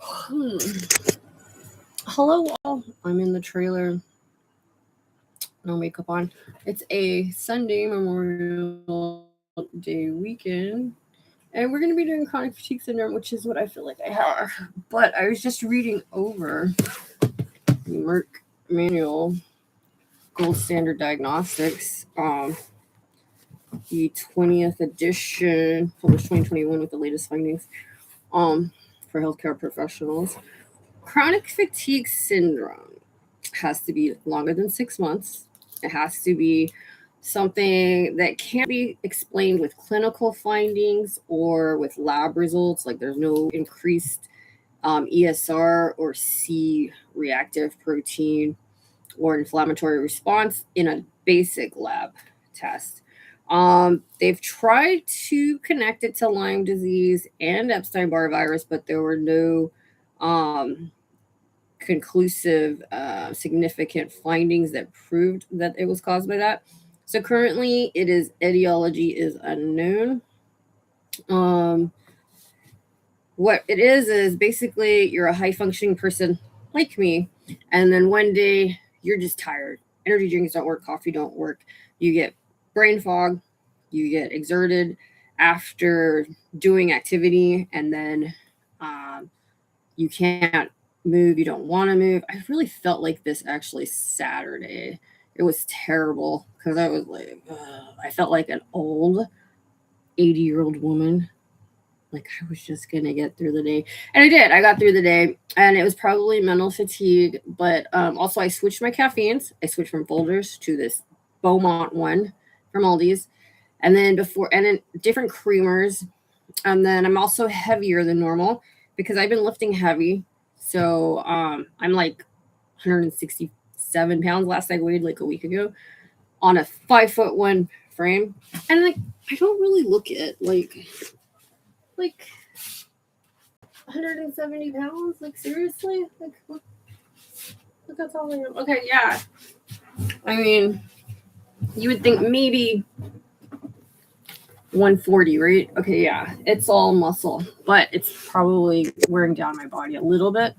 Hmm. Hello, all. I'm in the trailer. No makeup on. It's a Sunday Memorial Day weekend, and we're going to be doing chronic fatigue syndrome, which is what I feel like I have. But I was just reading over the Merck manual, Gold Standard Diagnostics, the 20th edition, published 2021 with the latest findings um, for healthcare professionals. Chronic fatigue syndrome has to be longer than 6 months. It has to be something that can't be explained with clinical findings or with lab results, like there's no increased ESR or C reactive protein or inflammatory response in a basic lab test. They've tried to connect it to Lyme disease and Epstein-Barr virus, but there were no conclusive, significant findings that proved that it was caused by that. So currently, etiology is unknown. What it is basically you're a high functioning person like me, and then one day you're just tired. Energy drinks don't work, coffee don't work. You get brain fog, you get exerted after doing activity, and then you can't move, you don't want to move. I really felt like this actually Saturday. It was terrible because I was like, I felt like an old 80-year-old woman. Like I was just gonna get through the day, and I did. I got through the day, and it was probably mental fatigue. But also, I switched my caffeines. I switched from Folgers to this Beaumont one from Aldi's, and then different creamers, and then I'm also heavier than normal because I've been lifting heavy. So I'm like 167 pounds. Last I weighed like a week ago on a 5'1" frame, and like I don't really look at like 170 pounds. Like seriously, like look how tall I am. Okay, yeah. I mean, you would think maybe 140, right? Okay, yeah. It's all muscle, but it's probably wearing down my body a little bit.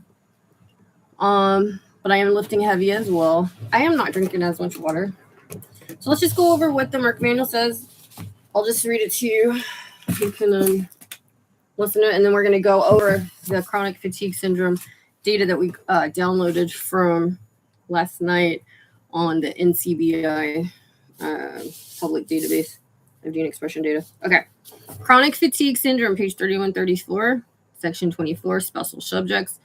But I am lifting heavy as well. I am not drinking as much water. So let's just go over what the Merck manual says. I'll just read it to you. You can listen to it, and then we're going to go over the chronic fatigue syndrome data that we downloaded from last night on the NCBI public database of gene expression data. Okay. Chronic fatigue syndrome, page 3134, section 24, special subjects.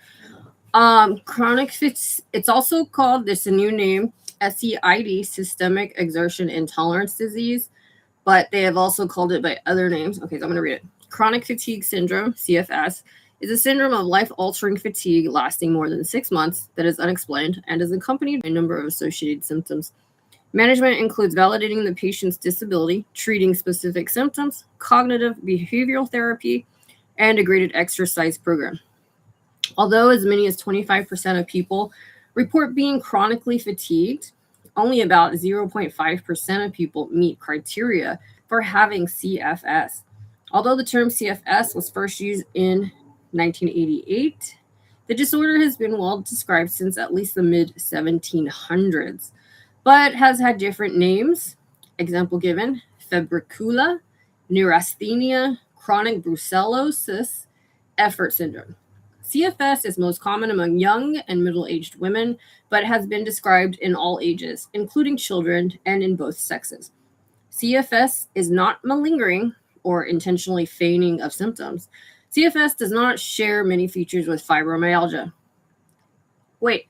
It's also called, this a new name, SEID, systemic exertion intolerance disease, but they have also called it by other names. Okay, so I'm going to read it. Chronic fatigue syndrome, CFS, is a syndrome of life-altering fatigue lasting more than 6 months that is unexplained and is accompanied by a number of associated symptoms. Management includes validating the patient's disability, treating specific symptoms, cognitive behavioral therapy, and a graded exercise program. Although as many as 25% of people report being chronically fatigued, only about 0.5% of people meet criteria for having CFS. Although the term CFS was first used in 1988, the disorder has been well described since at least the mid-1700s, but has had different names. Example given, febricula, neurasthenia, chronic brucellosis, effort syndrome. CFS is most common among young and middle-aged women, but has been described in all ages, including children and in both sexes. CFS is not malingering or intentionally feigning of symptoms. CFS does not share many features with fibromyalgia. Wait,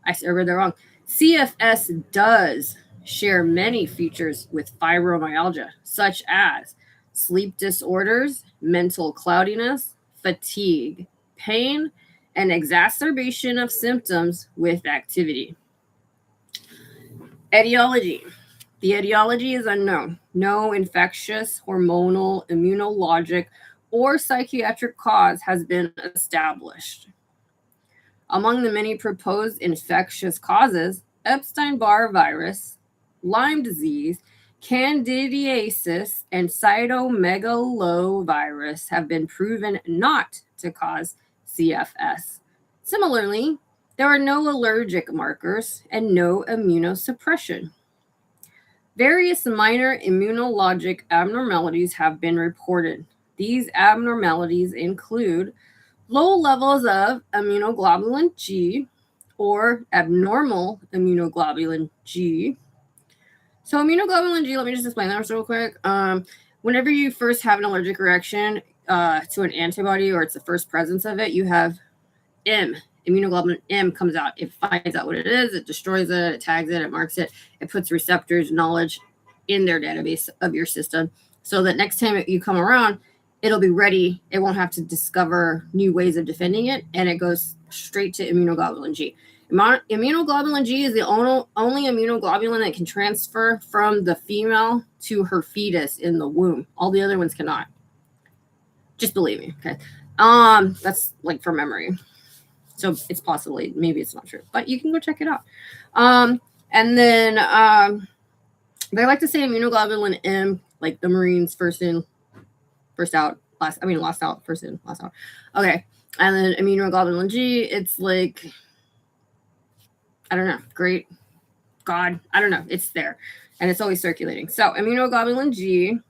I read that wrong. CFS does share many features with fibromyalgia, such as sleep disorders, mental cloudiness, fatigue, pain, and exacerbation of symptoms with activity. Etiology. The etiology is unknown. No infectious, hormonal, immunologic, or psychiatric cause has been established. Among the many proposed infectious causes, Epstein-Barr virus, Lyme disease, candidiasis, and cytomegalovirus have been proven not to cause CFS. Similarly, there are no allergic markers and no immunosuppression. Various minor immunologic abnormalities have been reported. These abnormalities include low levels of immunoglobulin G or abnormal immunoglobulin G. So immunoglobulin G, let me just explain that real quick. Whenever you first have an allergic reaction to an antibody, or it's the first presence of it, you have M. Immunoglobulin M comes out. It finds out what it is. It destroys it. It tags it. It marks it. It puts receptors, knowledge in their database of your system so that next time you come around, it'll be ready. It won't have to discover new ways of defending it, and it goes straight to immunoglobulin G. Immunoglobulin G is the only immunoglobulin that can transfer from the female to her fetus in the womb. All the other ones cannot. Just believe me, okay? That's like from memory. So it's possibly, maybe it's not true, but you can go check it out. And then they like to say immunoglobulin M, like the Marines, first in, first out, last out, first in, last out. Okay. And then immunoglobulin G, it's like, I don't know, great God, I don't know, it's there. And it's always circulating. So immunoglobulin G, and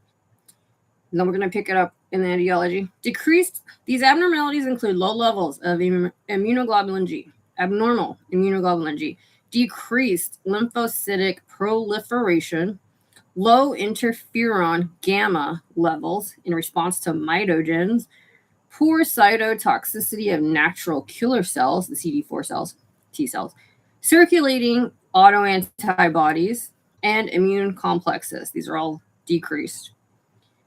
then we're going to pick it up in the etiology. Decreased, these abnormalities include low levels of immunoglobulin G, abnormal immunoglobulin G, decreased lymphocytic proliferation, low interferon gamma levels in response to mitogens, poor cytotoxicity of natural killer cells, the CD4 cells, T cells, circulating autoantibodies, and immune complexes. These are all decreased.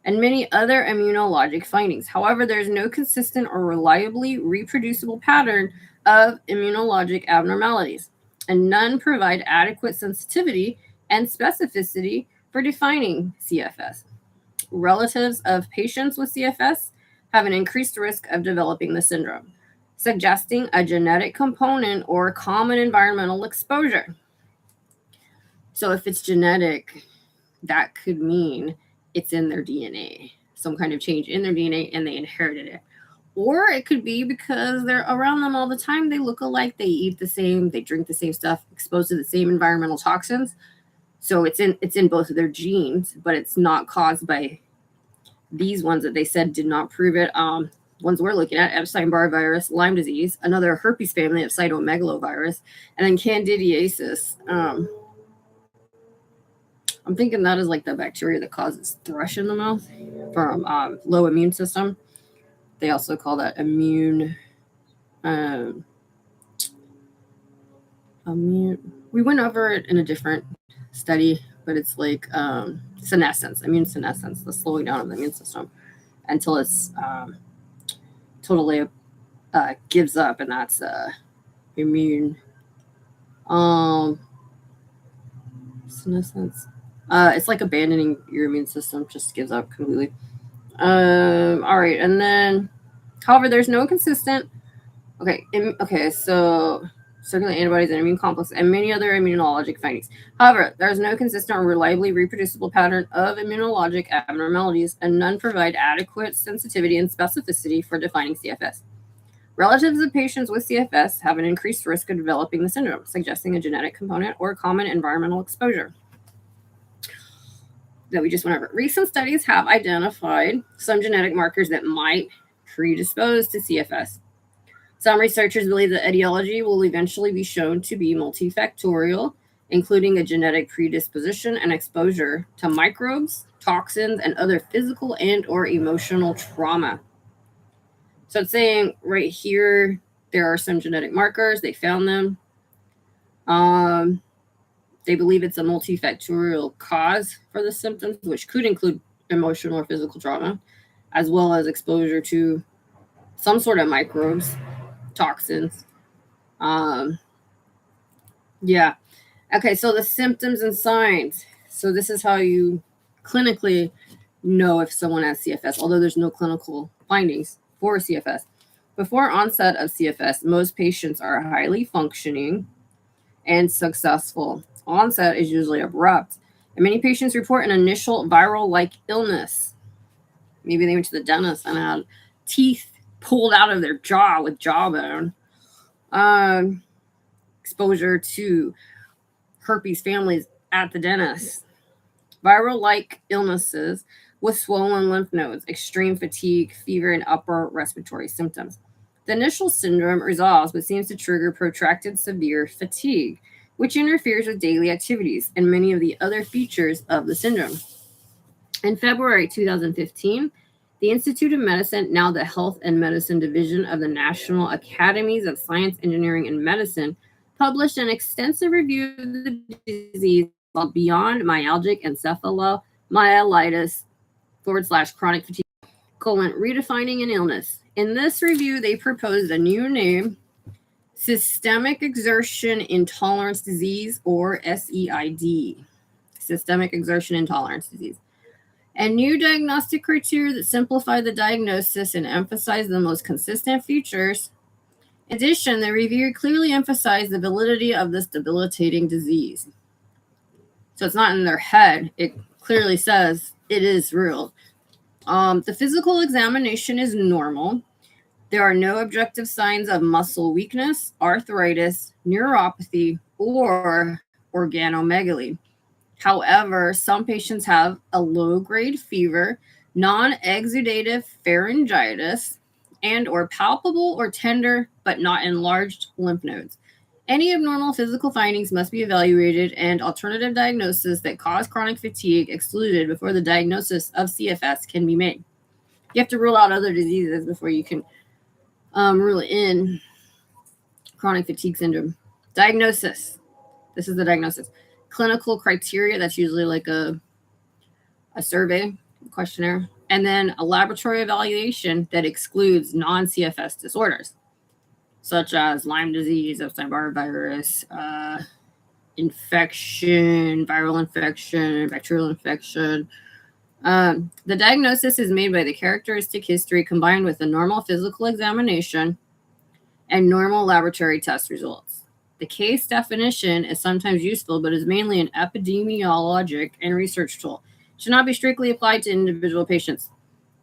And many other immunologic findings. However, there is no consistent or reliably reproducible pattern of immunologic abnormalities, and none provide adequate sensitivity and specificity for defining CFS. Relatives of patients with CFS have an increased risk of developing the syndrome, suggesting a genetic component or common environmental exposure. So if it's genetic, that could mean it's in their DNA, some kind of change in their DNA, and they inherited it. Or it could be because they're around them all the time. They look alike, they eat the same, they drink the same stuff, exposed to the same environmental toxins. So it's in both of their genes, but it's not caused by these ones that they said did not prove it. Ones we're looking at: Epstein-Barr virus, Lyme disease, another herpes family of cytomegalovirus, and then candidiasis. I'm thinking that is like the bacteria that causes thrush in the mouth from low immune system. They also call that immune. We went over it in a different study, but it's like senescence, immune senescence, the slowing down of the immune system until it's totally gives up, and that's immune senescence. It's like abandoning your immune system, just gives up completely. All right, and then, however, there's no consistent. So circulating antibodies and immune complex and many other immunologic findings. However, there is no consistent or reliably reproducible pattern of immunologic abnormalities, and none provide adequate sensitivity and specificity for defining CFS. Relatives of patients with CFS have an increased risk of developing the syndrome, suggesting a genetic component or common environmental exposure. That we just went over. Recent studies have identified some genetic markers that might predispose to CFS. Some researchers believe that etiology will eventually be shown to be multifactorial, including a genetic predisposition and exposure to microbes, toxins, and other physical and or emotional trauma. So it's saying right here, there are some genetic markers. They found them. They believe it's a multifactorial cause for the symptoms, which could include emotional or physical trauma, as well as exposure to some sort of microbes, toxins. Yeah. Okay, so the symptoms and signs. So this is how you clinically know if someone has CFS, although there's no clinical findings for CFS. Before onset of CFS, most patients are highly functioning and successful. Onset is usually abrupt, and many patients report an initial viral-like illness. Maybe they went to the dentist and had teeth pulled out of their jaw with jawbone. Exposure to herpes families at the dentist. Viral-like illnesses with swollen lymph nodes, extreme fatigue, fever, and upper respiratory symptoms. The initial syndrome resolves but seems to trigger protracted severe fatigue, which interferes with daily activities and many of the other features of the syndrome. In February 2015, the Institute of Medicine, now the Health and Medicine Division of the National Academies of Science, Engineering, and Medicine, published an extensive review of the disease called Beyond Myalgic Encephalomyelitis / chronic fatigue, redefining an illness. In this review, they proposed a new name, Systemic Exertion Intolerance Disease, or SEID, Systemic Exertion Intolerance Disease, and new diagnostic criteria that simplify the diagnosis and emphasize the most consistent features. In addition, the review clearly emphasized the validity of this debilitating disease. So it's not in their head. It clearly says it is real. The physical examination is normal. There are no objective signs of muscle weakness, arthritis, neuropathy, or organomegaly. However, some patients have a low-grade fever, non-exudative pharyngitis, and or palpable or tender but not enlarged lymph nodes. Any abnormal physical findings must be evaluated and alternative diagnoses that cause chronic fatigue excluded before the diagnosis of CFS can be made. You have to rule out other diseases before you can rule in chronic fatigue syndrome. Diagnosis. This is the diagnosis. Clinical criteria, that's usually like a survey, questionnaire, and then a laboratory evaluation that excludes non-CFS disorders, such as Lyme disease, Epstein-Barr virus, infection, viral infection, bacterial infection. The diagnosis is made by the characteristic history combined with a normal physical examination and normal laboratory test results. The case definition is sometimes useful, but is mainly an epidemiologic and research tool. It should not be strictly applied to individual patients.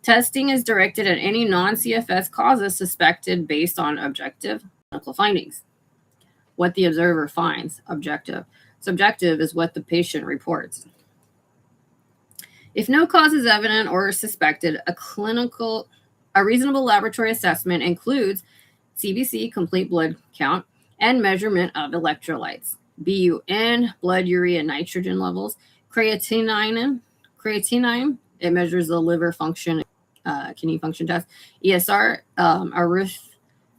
Testing is directed at any non-CFS causes suspected based on objective clinical findings. What the observer finds, objective. Subjective is what the patient reports. If no cause is evident or suspected, a reasonable laboratory assessment includes CBC, complete blood count, and measurement of electrolytes, BUN, blood urea nitrogen levels, creatinine, it measures the liver function, kidney function test, ESR, erythropoietic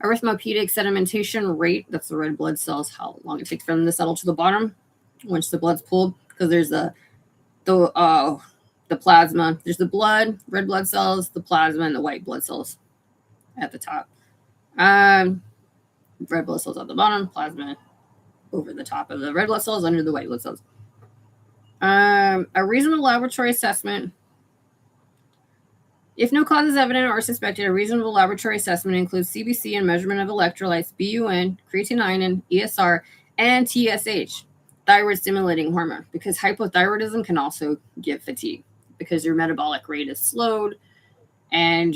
sedimentation rate, that's the red blood cells, how long it takes for them to settle to the bottom once the blood's pulled, because there's the plasma, there's the blood, red blood cells, the plasma, and the white blood cells at the top. Red blood cells at the bottom, plasma over the top of the red blood cells, under the white blood cells. A reasonable laboratory assessment. If no cause is evident or suspected, a reasonable laboratory assessment includes CBC and measurement of electrolytes, BUN, creatinine, ESR, and TSH, thyroid stimulating hormone, because hypothyroidism can also give fatigue because your metabolic rate is slowed and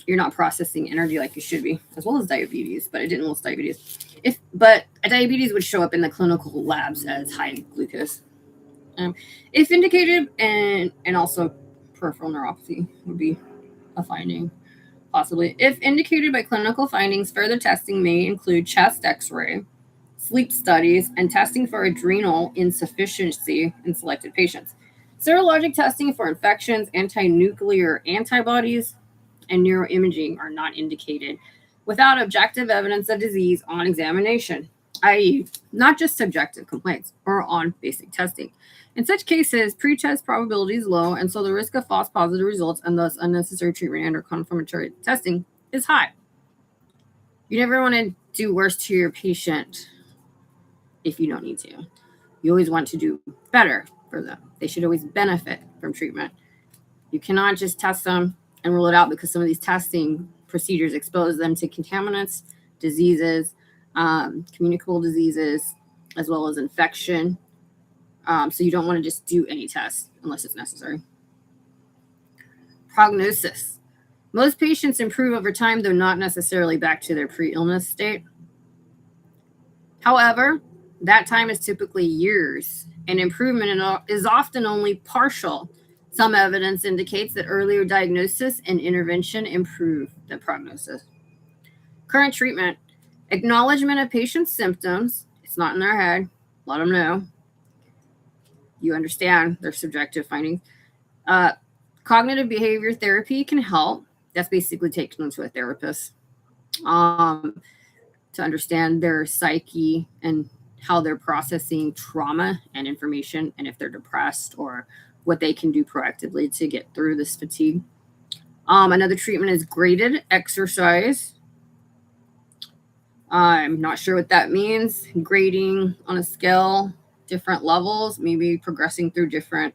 you're not processing energy like you should be, as well as diabetes, but I didn't list diabetes. But diabetes would show up in the clinical labs as high glucose. If indicated, and also peripheral neuropathy would be a finding, possibly. If indicated by clinical findings, further testing may include chest x-ray, sleep studies, and testing for adrenal insufficiency in selected patients. Serologic testing for infections, anti-nuclear antibodies, and neuroimaging are not indicated without objective evidence of disease on examination, i.e., not just subjective complaints or on basic testing. In such cases, pre-test probability is low, and so the risk of false positive results and thus unnecessary treatment and or confirmatory testing is high. You never want to do worse to your patient if you don't need to. You always want to do better for them. They should always benefit from treatment. You cannot just test them and rule it out because some of these testing procedures expose them to contaminants, diseases, communicable diseases, as well as infection. So you don't want to just do any test unless it's necessary. Prognosis. Most patients improve over time, though not necessarily back to their pre-illness state. However, that time is typically years, and improvement is often only partial. Some evidence indicates that earlier diagnosis and intervention improve the prognosis. Current treatment: acknowledgement of patient's symptoms. It's not in their head. Let them know. You understand their subjective findings. Cognitive behavior therapy can help. That's basically taking them to a therapist to understand their psyche and how they're processing trauma and information, and if they're depressed, or what they can do proactively to get through this fatigue. Another treatment is graded exercise. I'm not sure what that means. Grading on a scale, different levels, maybe progressing through different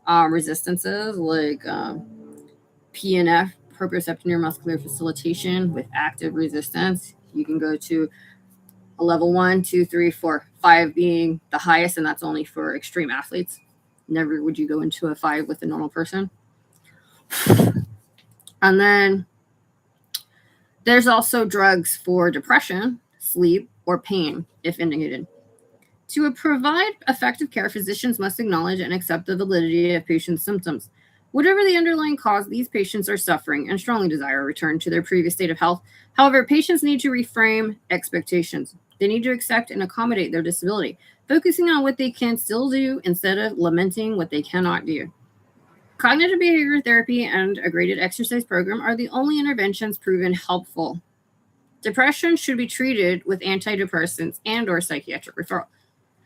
resistances, like PNF, proprioceptive neuromuscular facilitation, with active resistance. You can go to a level 1, 2, 3, 4, 5 being the highest, and that's only for extreme athletes. Never would you go into a 5 with a normal person. And then there's also drugs for depression, sleep, or pain, if indicated. To provide effective care, physicians must acknowledge and accept the validity of patients' symptoms. Whatever the underlying cause, these patients are suffering and strongly desire a return to their previous state of health. However, patients need to reframe expectations. They need to accept and accommodate their disability, focusing on what they can still do instead of lamenting what they cannot do. Cognitive behavior therapy and a graded exercise program are the only interventions proven helpful. Depression should be treated with antidepressants and or psychiatric referral.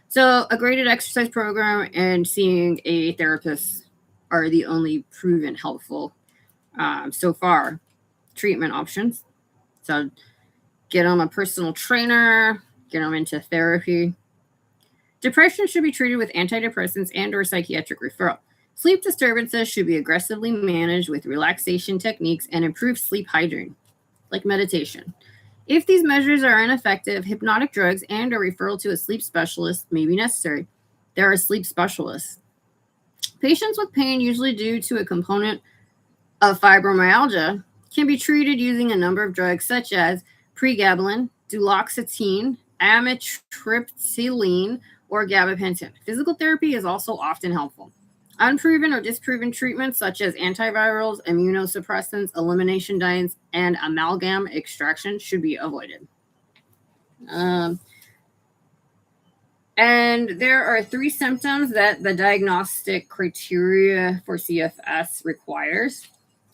So a graded exercise program and seeing a therapist are the only proven helpful so far treatment options. So get them a personal trainer, get them into therapy. Depression should be treated with antidepressants and or psychiatric referral. Sleep disturbances should be aggressively managed with relaxation techniques and improved sleep hygiene, like meditation. If these measures are ineffective, hypnotic drugs and a referral to a sleep specialist may be necessary. There are sleep specialists. Patients with pain, usually due to a component of fibromyalgia, can be treated using a number of drugs such as pregabalin, duloxetine, amitriptyline, or gabapentin. Physical therapy is also often helpful. Unproven or disproven treatments such as antivirals, immunosuppressants, elimination diets, and amalgam extraction should be avoided. And there are 3 symptoms that the diagnostic criteria for CFS requires.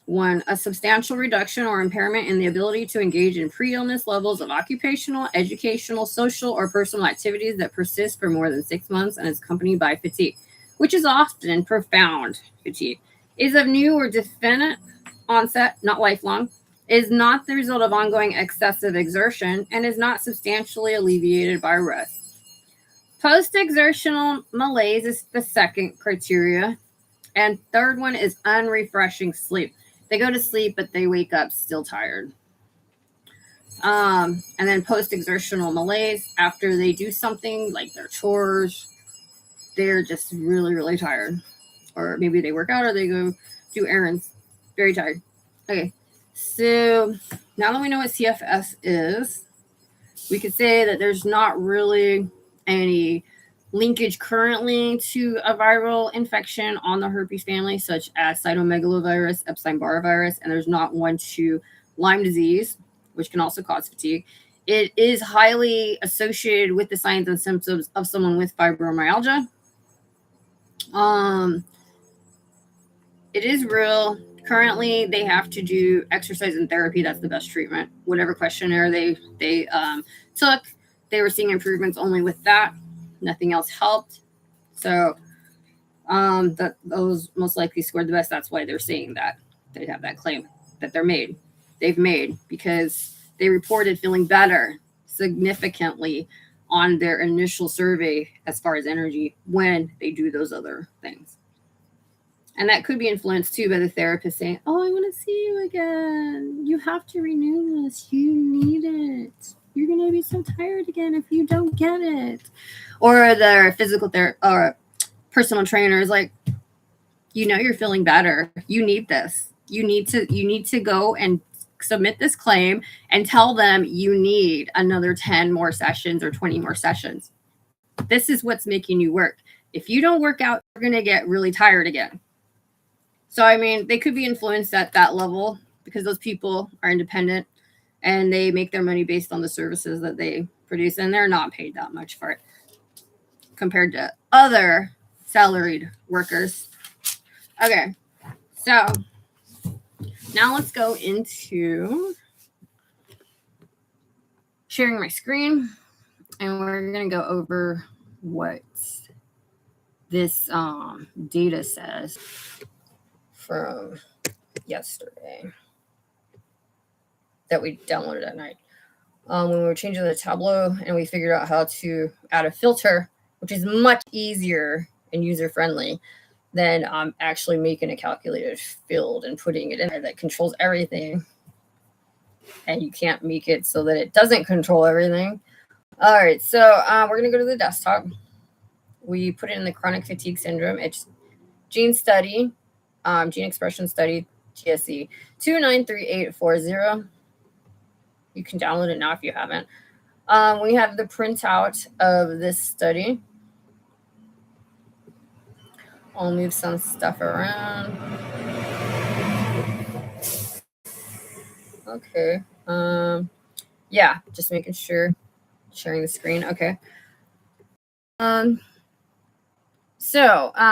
1, a substantial reduction or impairment in the ability to engage in pre-illness levels of occupational, educational, social, or personal activities that persist for more than 6 months and is accompanied by fatigue, which is often profound fatigue, is of new or definite onset, not lifelong, is not the result of ongoing excessive exertion, and is not substantially alleviated by rest. Post-exertional malaise is the second criteria. And third one is unrefreshing sleep. They go to sleep, but they wake up still tired. And then post-exertional malaise, after they do something like their chores, they're just really, really tired. Or maybe they work out or they go do errands. Very tired. Okay, so now that we know what CFS is, we could say that there's not really any linkage currently to a viral infection on the herpes family, such as cytomegalovirus, Epstein-Barr virus, and there's not one to Lyme disease, which can also cause fatigue. It is highly associated with the signs and symptoms of someone with fibromyalgia. It is real. Currently, they have to do exercise and therapy. That's the best treatment. Whatever questionnaire they took, they were seeing improvements only with that. Nothing else helped. So those most likely scored the best. That's why they're saying that. They have that claim that they've made, because they reported feeling better significantly on their initial survey as far as energy when they do those other things. And that could be influenced too by the therapist saying, "Oh, I want to see you again. You have to renew this. You need it. You're going to be so tired again if you don't get it." Or their physical therapist or personal trainer is like, "You know, you're feeling better. You need this. You need to go and submit this claim and tell them you need another 10 more sessions or 20 more sessions. This is what's making you work. If you don't work out, you're going to get really tired again. So, I mean, they could be influenced at that level because those people are independent and they make their money based on the services that they produce, and they're not paid that much for it compared to other salaried workers. Okay, so now let's go into sharing my screen, and we're going to go over what this data says from yesterday that we downloaded at night. When we were changing the Tableau and we figured out how to add a filter, which is much easier and user-friendly than actually making a calculated field and putting it in there that controls everything. And you can't make it so that it doesn't control everything. All right, so we're going to go to the desktop. We put it in the chronic fatigue syndrome. It's gene study, gene expression study, GSE 293840. You can download it now if you haven't. We have the printout of this study. I'll move some stuff around. Okay. Yeah, just making sure. Sharing the screen. Okay.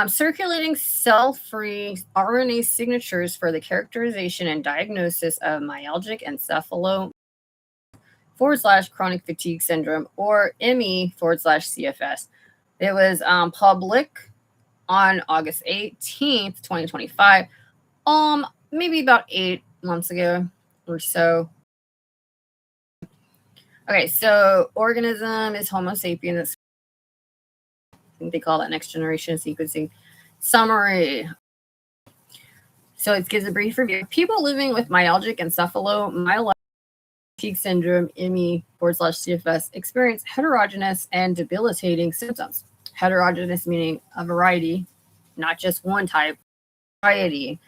Circulating cell-free RNA signatures for the characterization and diagnosis of myalgic encephalomyelitis /chronic fatigue syndrome, or ME/CFS. It was public on August 18th, 2025, maybe about 8 months ago or so. Okay, so organism is Homo sapiens. I think they call that next generation sequencing. Summary. So it gives a brief review. People living with myalgic encephalomyelitis fatigue syndrome, ME/CFS, experience heterogeneous and debilitating symptoms. Heterogeneous meaning a variety, not just one type, variety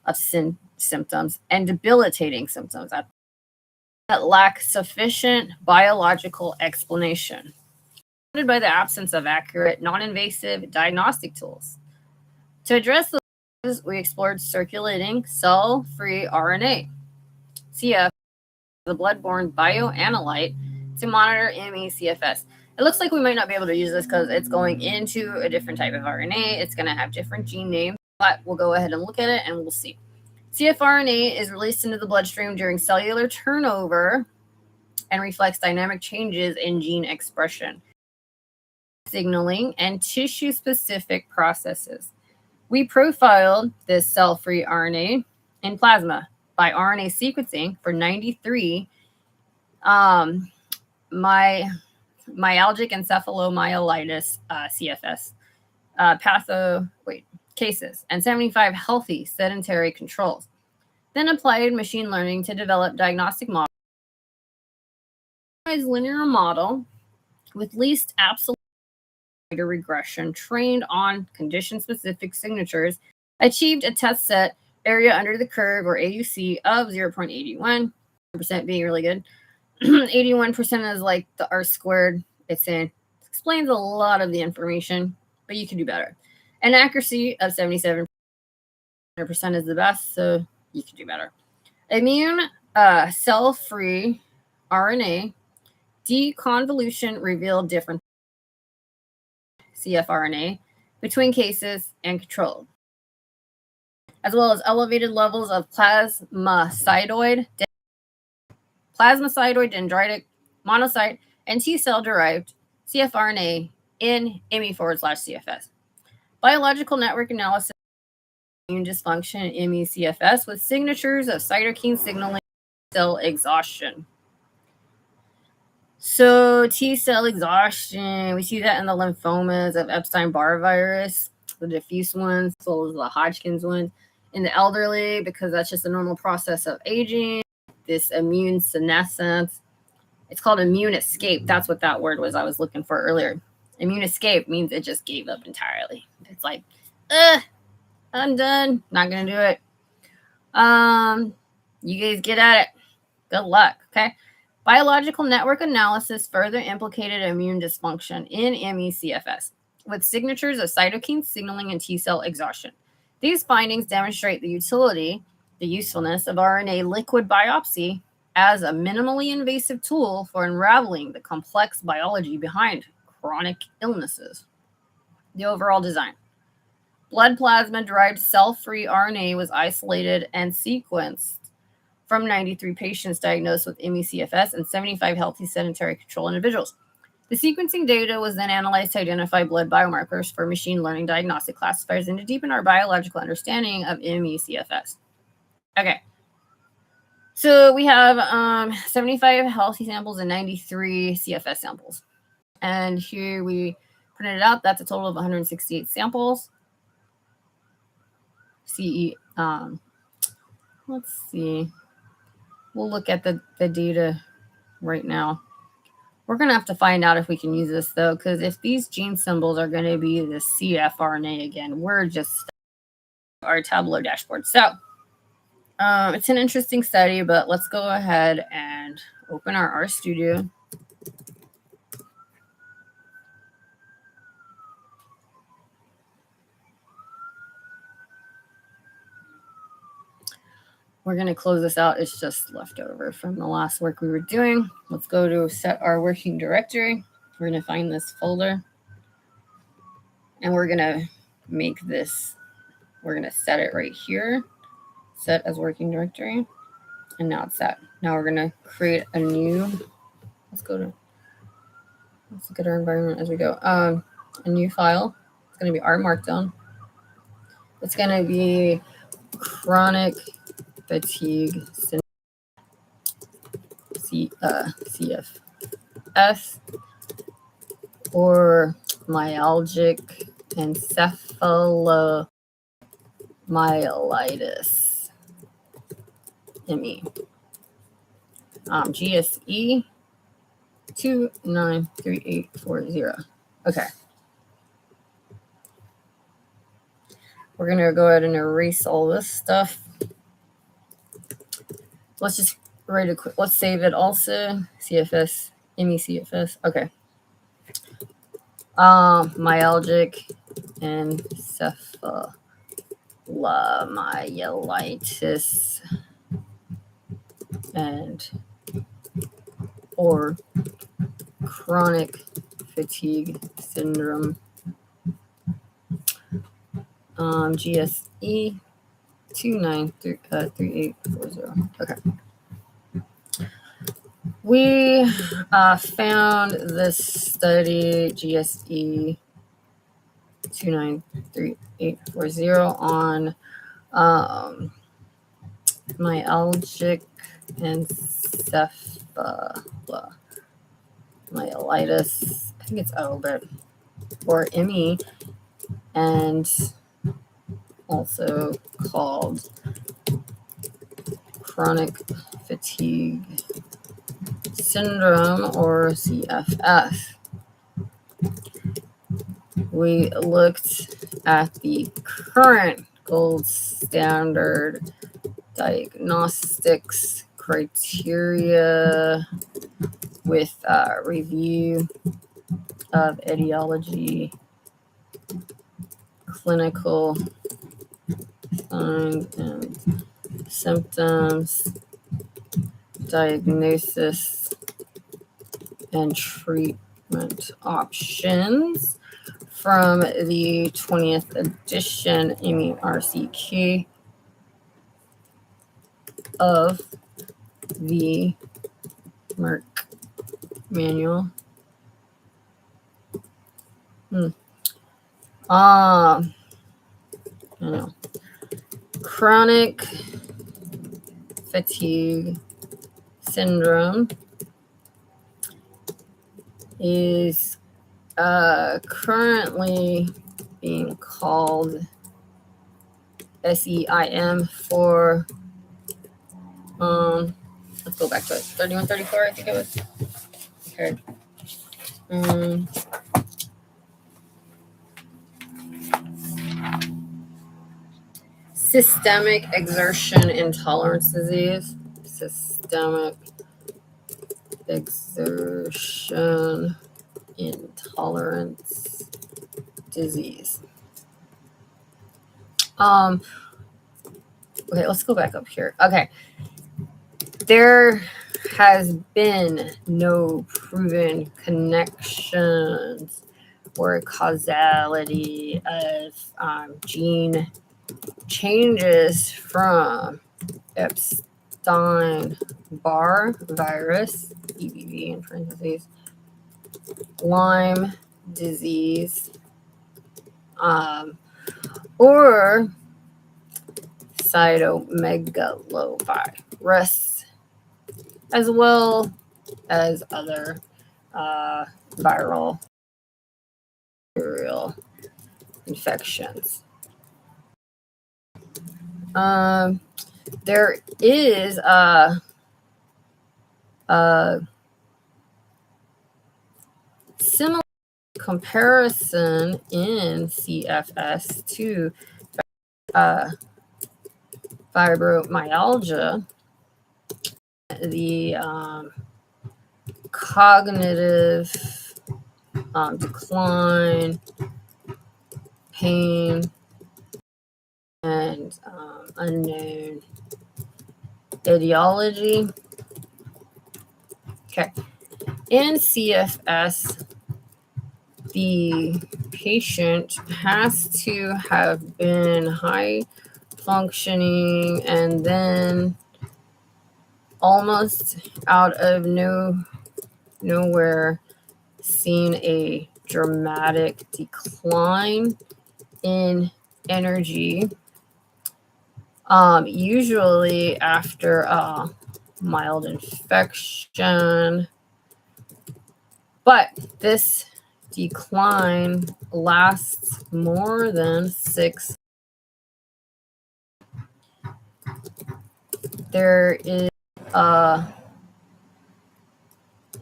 of symptoms, and debilitating symptoms that lack sufficient biological explanation, by the absence of accurate, non-invasive diagnostic tools. To address this, we explored circulating cell-free RNA, CF, the blood-borne bioanalyte, to monitor ME/CFS. It looks like we might not be able to use this because it's going into a different type of RNA. It's going to have different gene names, but we'll go ahead and look at it and we'll see. CFRNA is released into the bloodstream during cellular turnover and reflects dynamic changes in gene expression, signaling, and tissue-specific processes. We profiled this cell-free RNA in plasma by RNA sequencing for 93 myalgic encephalomyelitis CFS cases and 75 healthy sedentary controls. Then applied machine learning to develop diagnostic models. Linear model with least absolute regression trained on condition-specific signatures achieved a test set area under the curve, or AUC, of 0.81%, being really good. 81% is like the R squared. It explains a lot of the information, but you can do better. An accuracy of 77% is the best, so you can do better. Immune cell-free RNA deconvolution revealed different CFRNA between cases and control, as well as elevated levels of plasmacytoid, dendritic, monocyte, and T-cell derived CFRNA in ME/CFS. Biological network analysis of immune dysfunction in ME/CFS with signatures of cytokine signaling, cell exhaustion. So T-cell exhaustion, we see that in the lymphomas of Epstein-Barr virus, the diffuse ones, as well as the Hodgkin's ones. In the elderly, because that's just a normal process of aging, this immune senescence. It's called immune escape. That's what that word was I was looking for earlier. Immune escape means it just gave up entirely. It's like, I'm done. Not going to do it. You guys get at it. Good luck. Okay. Biological network analysis further implicated immune dysfunction in ME/CFS with signatures of cytokine signaling and T cell exhaustion. These findings demonstrate the usefulness of RNA liquid biopsy as a minimally invasive tool for unraveling the complex biology behind chronic illnesses. The overall design. Blood plasma derived cell-free RNA was isolated and sequenced from 93 patients diagnosed with ME/CFS and 75 healthy sedentary control individuals. The sequencing data was then analyzed to identify blood biomarkers for machine learning diagnostic classifiers and to deepen our biological understanding of ME/CFS. Okay. So we have 75 healthy samples and 93 CFS samples. And here we printed it out. That's a total of 168 samples. Let's see. We'll look at the data right now. We're going to have to find out if we can use this, though, because if these gene symbols are going to be the CFRNA again, we're just our Tableau dashboard. So it's an interesting study, but let's go ahead and open our RStudio. We're going to close this out. It's just leftover from the last work we were doing. Let's go to set our working directory. We're going to find this folder. And we're going to make this, we're going to set it right here. Set as working directory. And now it's set. Now we're going to create a new, let's look at our environment as we go. A new file. It's going to be our markdown. It's going to be chronic fatigue CFS or myalgic encephalomyelitis ME. GSE 293840. Okay. We're going to go ahead and erase all this stuff. Let's just write a quick, let's save it also. CFS, ME/CFS. Okay. Myalgic encephalomyelitis and or chronic fatigue syndrome. GSE 293840. Okay. We found this study, GSE 293840, on myalgic encephalomyelitis. I think it's but or ME, and also called chronic fatigue syndrome or CFS. We looked at the current gold standard diagnostics criteria with review of etiology, clinical signs and symptoms, diagnosis, and treatment options from the 20th edition MERCK of the Merck manual. I know. Chronic fatigue syndrome is currently being called SEIM for let's go back to it. 3134, I think it was. Okay. systemic exertion intolerance disease. Systemic exertion intolerance disease. Okay, let's go back up here. Okay. There has been no proven connections or causality of gene changes from Epstein-Barr virus, EBV in parentheses, Lyme disease, or cytomegalovirus, as well as other viral bacterial infections. There is a similar comparison in CFS to fibromyalgia, the cognitive decline, pain, and unknown etiology. Okay. In CFS, the patient has to have been high functioning and then almost out of nowhere seen a dramatic decline in energy, usually after a mild infection. But this decline lasts more than 6 months. There is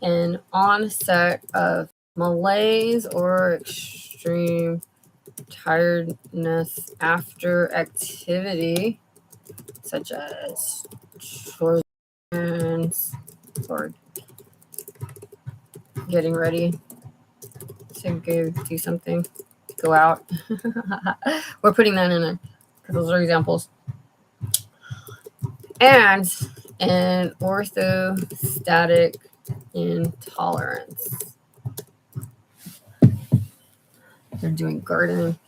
an onset of malaise or extreme tiredness after activity, such as chores or getting ready to go do something, to go out. We're putting that in there because those are examples. And an orthostatic intolerance. They're doing gardening.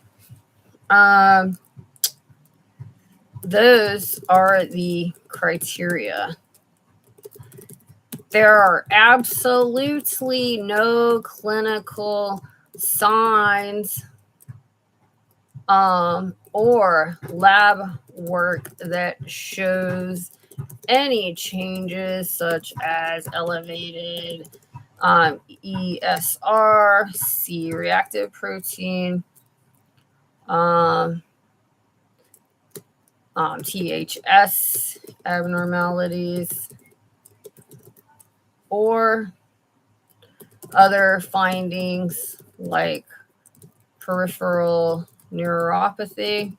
Those are the criteria. There are absolutely no clinical signs or lab work that shows any changes such as elevated ESR, C-reactive protein, THS abnormalities, or other findings like peripheral neuropathy.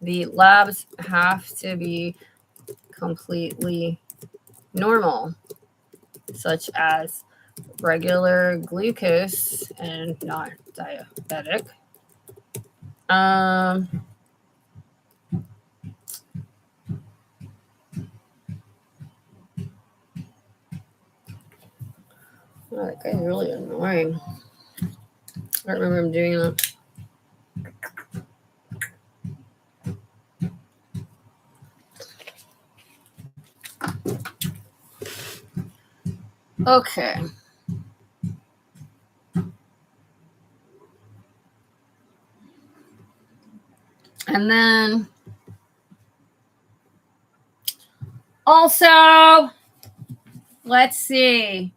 The labs have to be completely normal, such as regular glucose and not diabetic. Oh, that guy's really annoying. I remember him doing that. Okay. And then also, let's see.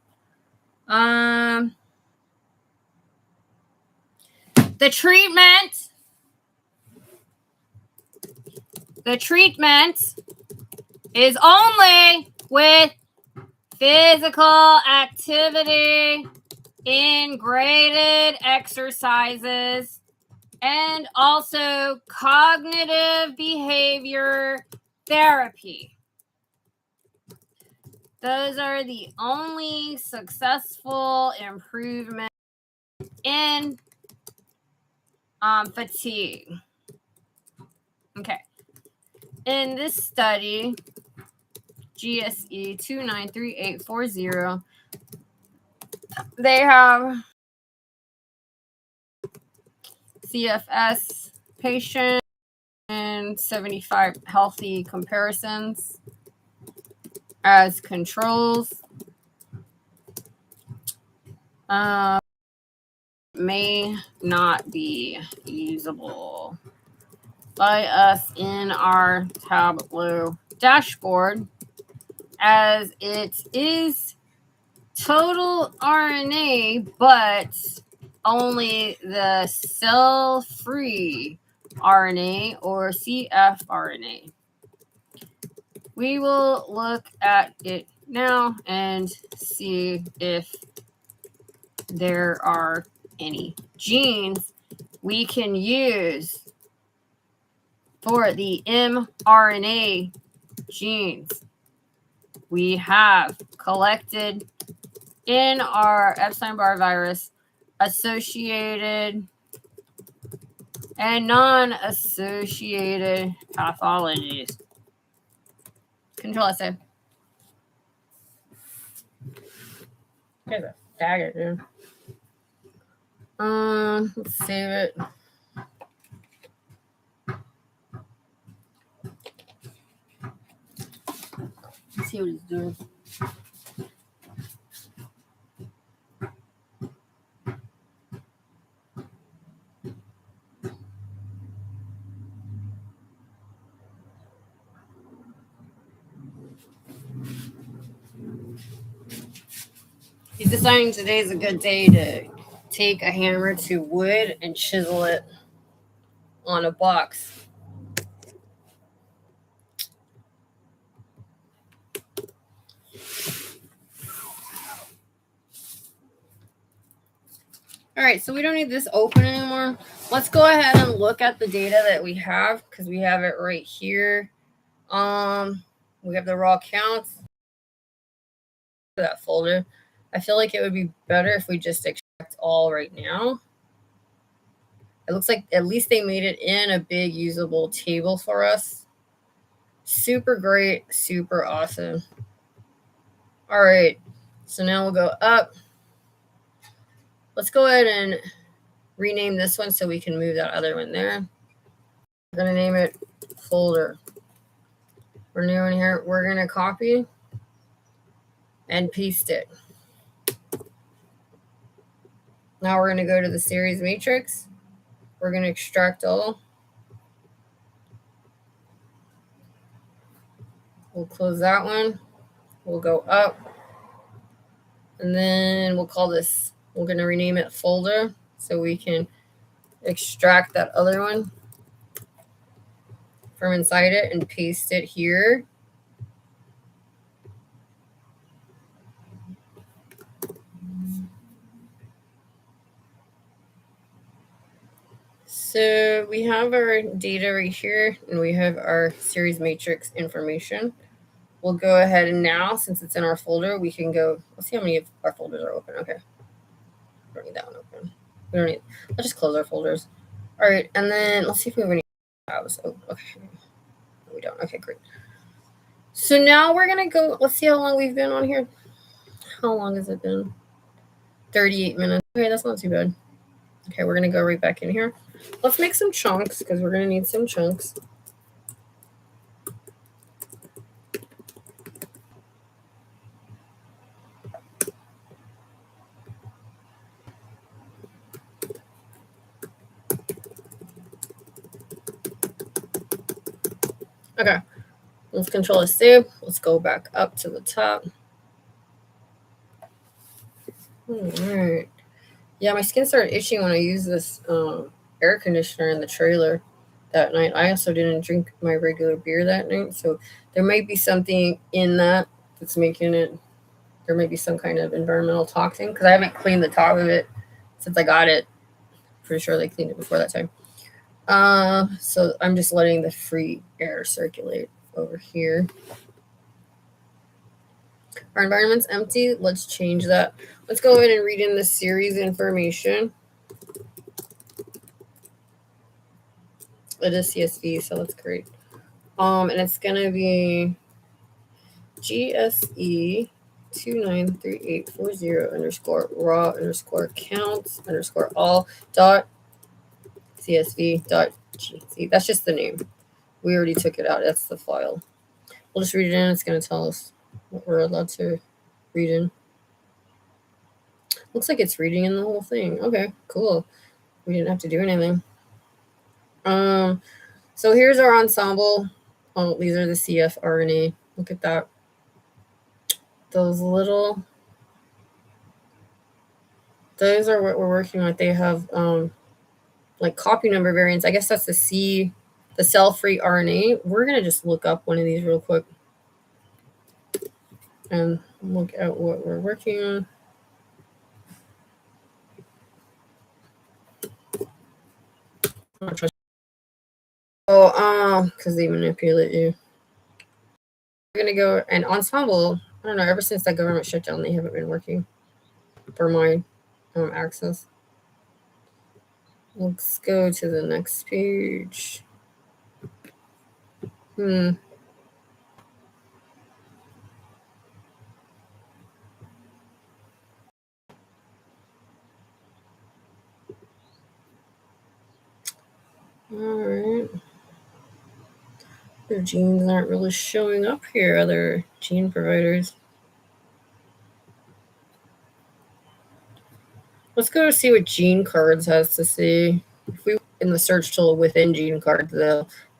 The treatment is only with physical activity in graded exercises and also cognitive behavior therapy. Those are the only successful improvements in fatigue. Okay. In this study, GSE 293840, they have CFS patients and 75 healthy comparisons as controls. May not be usable by us in our Tableau dashboard, as it is total RNA, but only the cell-free RNA or cfRNA. We will look at it now and see if there are any genes we can use for the mRNA genes we have collected in our Epstein-Barr virus associated and non-associated pathologies. Control S. There's a faggot, dude. Let's save it. Let's see what he's doing. He's deciding today is a good day to take a hammer to wood and chisel it on a box. All right, so we don't need this open anymore. Let's go ahead and look at the data that we have, because we have it right here. We have the raw counts. That folder. I feel like it would be better if we just extract all right now. It looks like at least they made it in a big usable table for us. Super great, super awesome. All right, so now we'll go up. Let's go ahead and rename this one so we can move that other one there. We're going to name it folder. We're new in here. We're going to copy and paste it. Now we're going to go to the series matrix. We're going to extract all. We'll close that one. We'll go up. And then we'll call this, we're going to rename it folder so we can extract that other one from inside it and paste it here. So we have our data right here, and we have our series matrix information. We'll go ahead and now, since it's in our folder, we can go, let's see how many of our folders are open. Okay. We don't need that one open. We don't need, let's just close our folders. All right, and then let's see if we have any tabs. Oh, okay. We don't. Okay, great. So now we're going to go, let's see how long we've been on here. How long has it been? 38 minutes. Okay, that's not too bad. Okay, we're going to go right back in here. Let's make some chunks because we're going to need some chunks. Okay, let's control a save. Let's go back up to the top. All right. Yeah, my skin started itching when I used this air conditioner in the trailer that night. I also didn't drink my regular beer that night, so there might be something in that that's making it, there may be some kind of environmental toxin because I haven't cleaned the top of it since I got it. Pretty sure they cleaned it before that time. So I'm just letting the free air circulate over here. Our environment's empty. Let's change that. Let's go ahead and read in the series information. It is CSV, so that's great. And it's gonna be GSE 293840 underscore raw underscore counts underscore all dot CSV dot GC. That's just the name. We already took it out. That's the file. We'll just read it in. It's going to tell us what we're allowed to read in. Looks like it's reading in the whole thing. Okay, cool. We didn't have to do anything. So here's our ensemble. Oh, these are the CF RNA. Look at that. Those little. Those are what we're working with. They have like copy number variants. I guess that's the cell-free RNA. We're gonna just look up one of these real quick and look at what we're working on. Oh, because they manipulate you. We're gonna go and ensemble. I don't know. Ever since that government shutdown, they haven't been working for my access. Let's go to the next page. All right. Their genes aren't really showing up here, other gene providers. Let's go see what Gene Cards has to say. If we in the search tool within Gene Cards,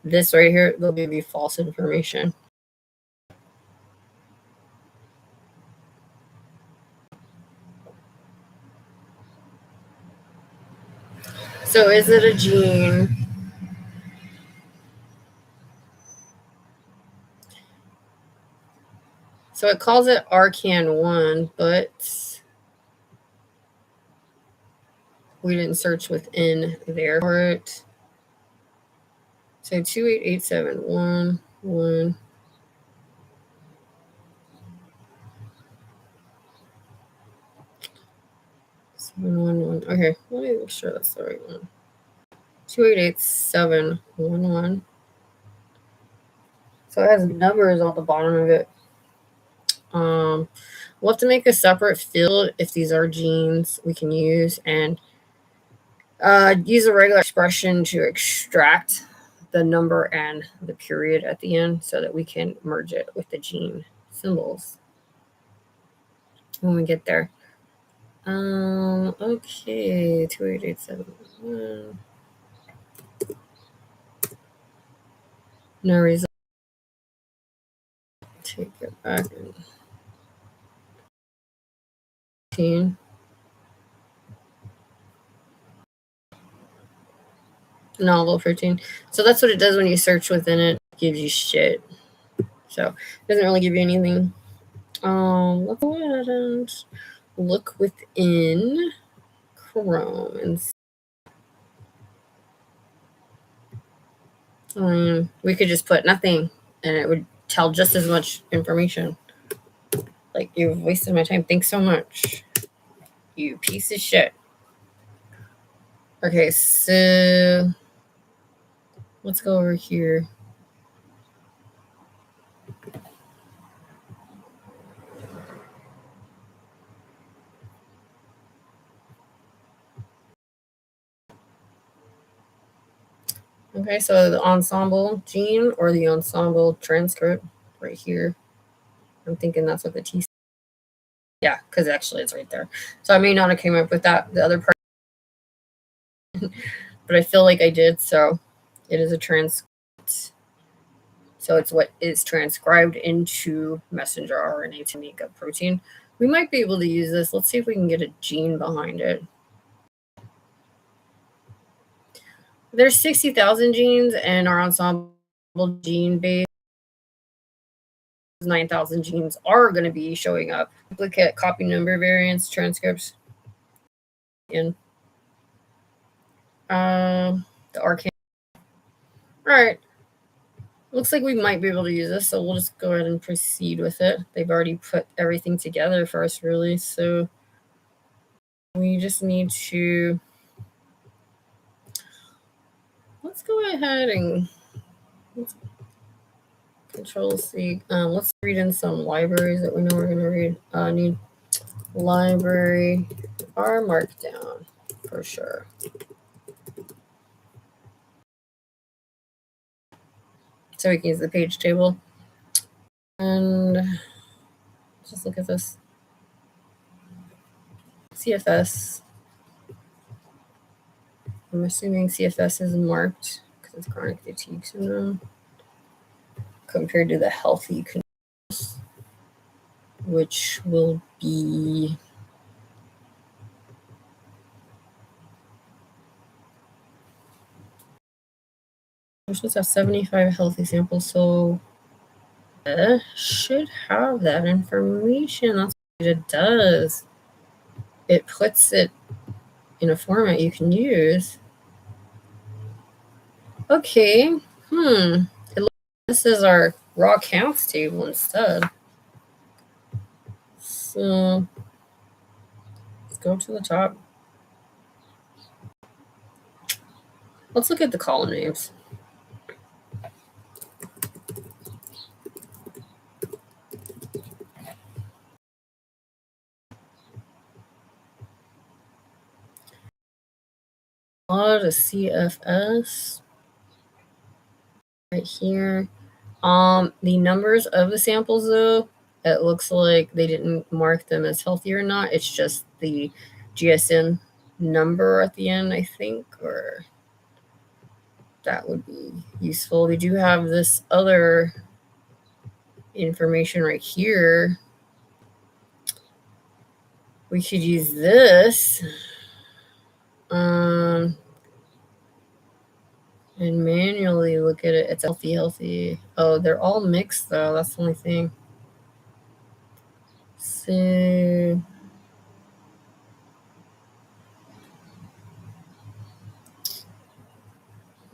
this right here, they'll give you false information. So is it a gene? So it calls it RCAN1, but we didn't search within there for it. So 288711. Okay, let me make sure that's the right one. 288711. So it has numbers on the bottom of it. We'll have to make a separate field if these are genes we can use, and use a regular expression to extract the number and the period at the end so that we can merge it with the gene symbols when we get there. Okay, 2887. No result. Take it back. 13. Novel 13. So that's what it does when you search within it. It gives you shit. So it doesn't really give you anything. Let's go ahead and look within Chrome and we could just put nothing and it would tell just as much information. Like, you've wasted my time. Thanks so much, you piece of shit. Okay, so let's go over here. Okay, so the ensemble gene or the ensemble transcript right here. I'm thinking that's what the T. Yeah, because actually it's right there. So I may not have came up with that, the other part, but I feel like I did. So it is a transcript. So it's what is transcribed into messenger RNA to make a protein. We might be able to use this. Let's see if we can get a gene behind it. There's 60,000 genes, and our ensemble gene base 9,000 genes are going to be showing up. Duplicate copy number variants, transcripts in the RCAN All right. Looks like we might be able to use this, so we'll just go ahead and proceed with it. They've already put everything together for us, really, so we just need to, let's go ahead and Control C. Let's read in some libraries that we know we're going to read. Need library R markdown for sure. So we can use the page table. And just look at this. CFS. I'm assuming CFS is marked because it's chronic fatigue syndrome compared to the healthy conditions, which will be we're supposed to have 75 healthy samples, so it should have that information. That's what it does. It puts it in a format you can use. Okay. It looks like this is our raw counts table instead. So let's go to the top. Let's look at the column names. A lot of CFS right here. The numbers of the samples though, it looks like they didn't mark them as healthy or not. It's just the GSN number at the end, I think, or that would be useful. We do have this other information right here. We could use this and manually look at it. It's healthy. Oh, they're all mixed though. That's the only thing. So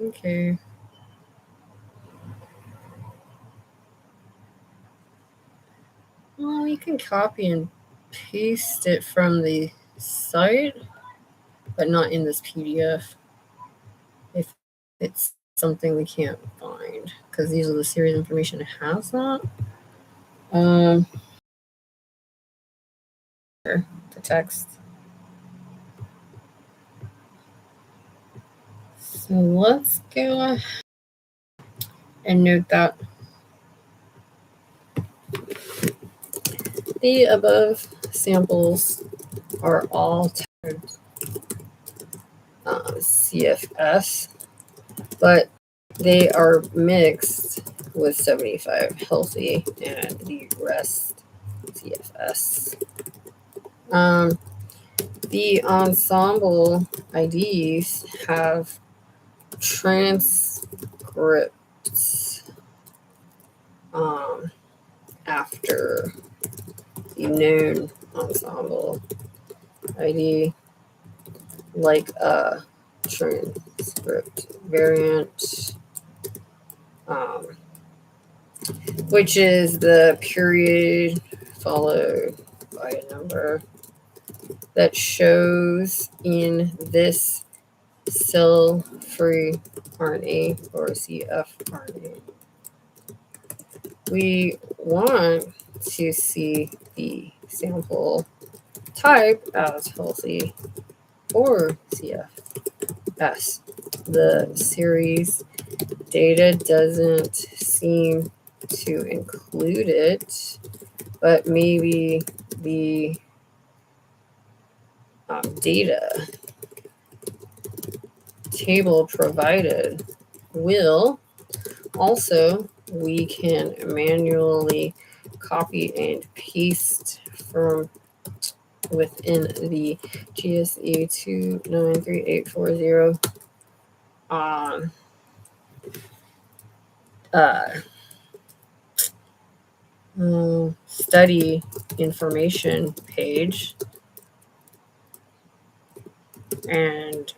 okay. Well, we can copy and paste it from the site, but not in this PDF. If it's something we can't find, because these are the series information it has that. Here, the text. So let's go ahead and note that the above samples are all tagged CFS, but they are mixed with 75 healthy and the rest CFS. The ensemble IDs have transcripts after the known ensemble ID, like a transcript variant, which is the period followed by a number that shows in this cell-free RNA or cfRNA. We want to see the sample type as healthy or CFS. The series data doesn't seem to include it, but maybe the data table provided will. Also, we can manually copy and paste from within the GSE 293840 study information page and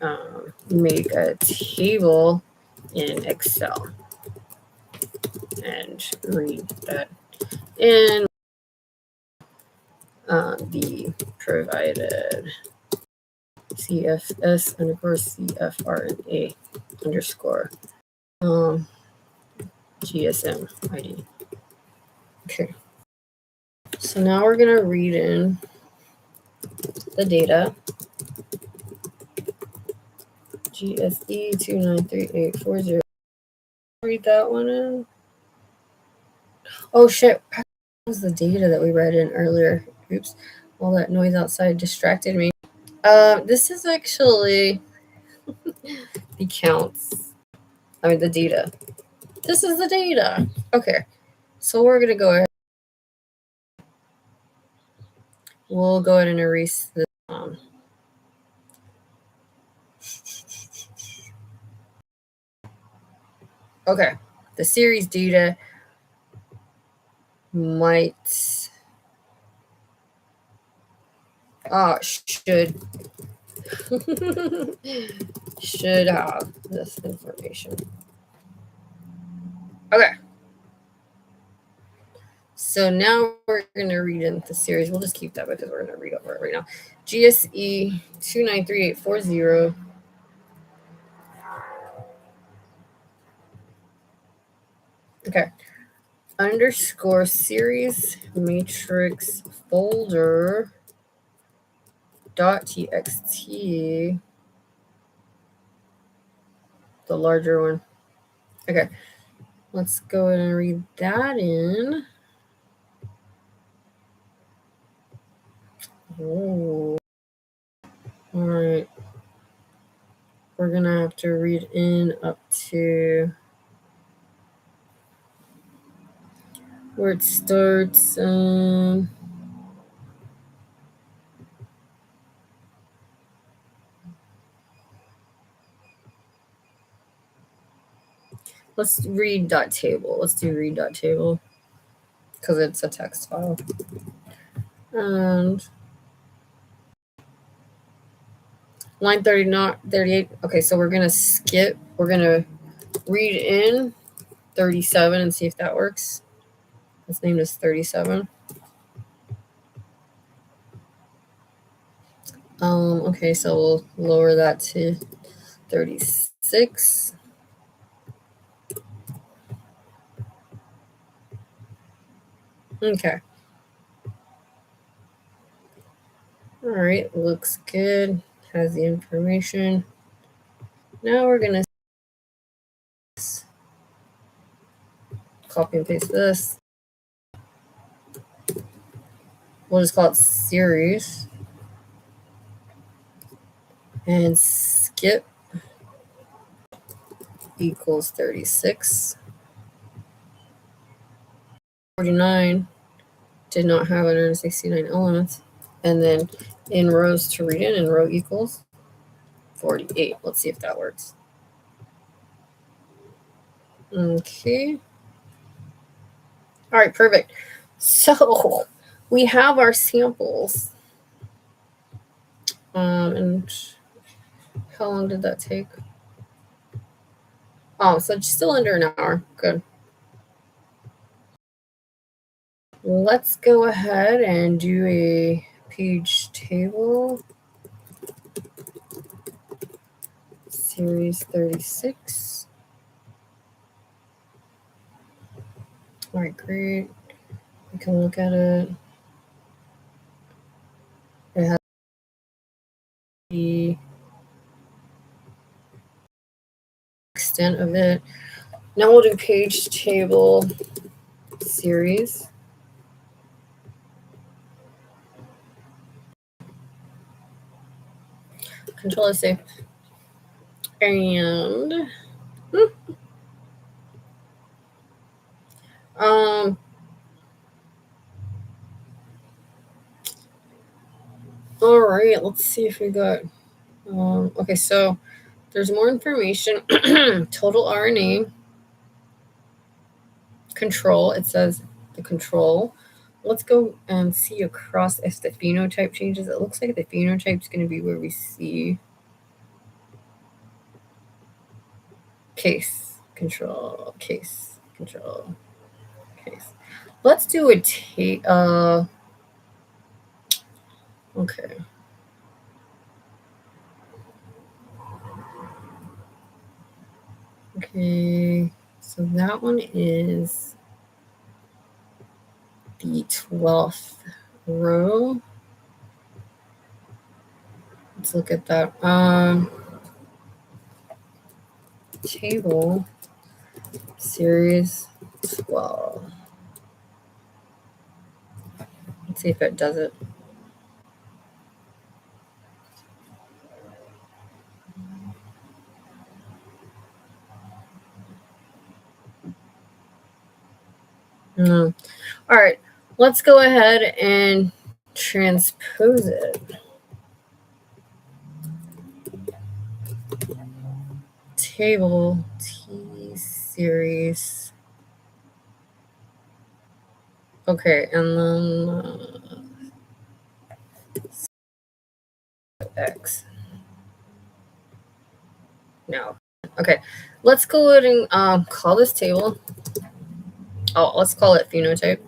make a table in Excel and read that in the provided CFS underscore CFRNA underscore GSM ID. Okay. So now we're going to read in the data. GSE 293840. Read that one in. Oh shit. That was the data that we read in earlier. Oops. All that noise outside distracted me. This is actually the counts. I mean, the data. This is the data. Okay. So we're going to go ahead. We'll go ahead and erase this. Okay. The series data might should should have this information. Okay. So now we're going to read in the series. We'll just keep that because we're going to read over it right now. GSE 293840. Okay. Underscore series matrix folder .txt. The larger one. Okay. Let's go ahead and read that in. Oh. All right. We're going to have to read in up to where it starts. Let's read .table. Let's do read .table because it's a text file. And line 38. Okay, so we're going to skip. We're going to read in 37 and see if that works. Let's name this 37. Okay, so we'll lower that to 36. Okay. All right, looks good. Has the information. Now we're going to copy and paste this. We'll just call it series. And skip equals 36. 49 did not have 169 elements. And then in rows to read in row equals 48. Let's see if that works. Okay. All right, perfect. So we have our samples. And how long did that take? Oh, so it's still under an hour. Good. Let's go ahead and do a page table. Series 36. All right, great. We can look at it. It has the extent of it. Now we'll do page table series. Control S. And all right, let's see if we got okay, so there's more information. Total RNA control, it says the control. Let's go and see across if the phenotype changes. It looks like the phenotype is going to be where we see case. control case, control case. Let's do a okay. Okay, so that one is the 12th row. Let's look at that. Table series 12. Let's see if it does it. No. All right, let's go ahead and transpose it. Table T series. Okay, and then X. No. Okay, let's go ahead and call this table. Oh, let's call it phenotype.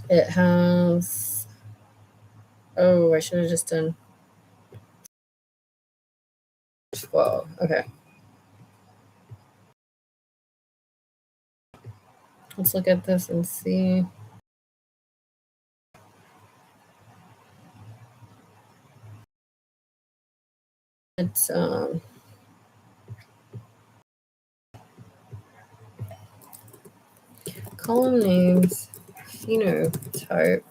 It has. Oh, I should have just done 12. Okay. Let's look at this and see. It's column names, phenotype,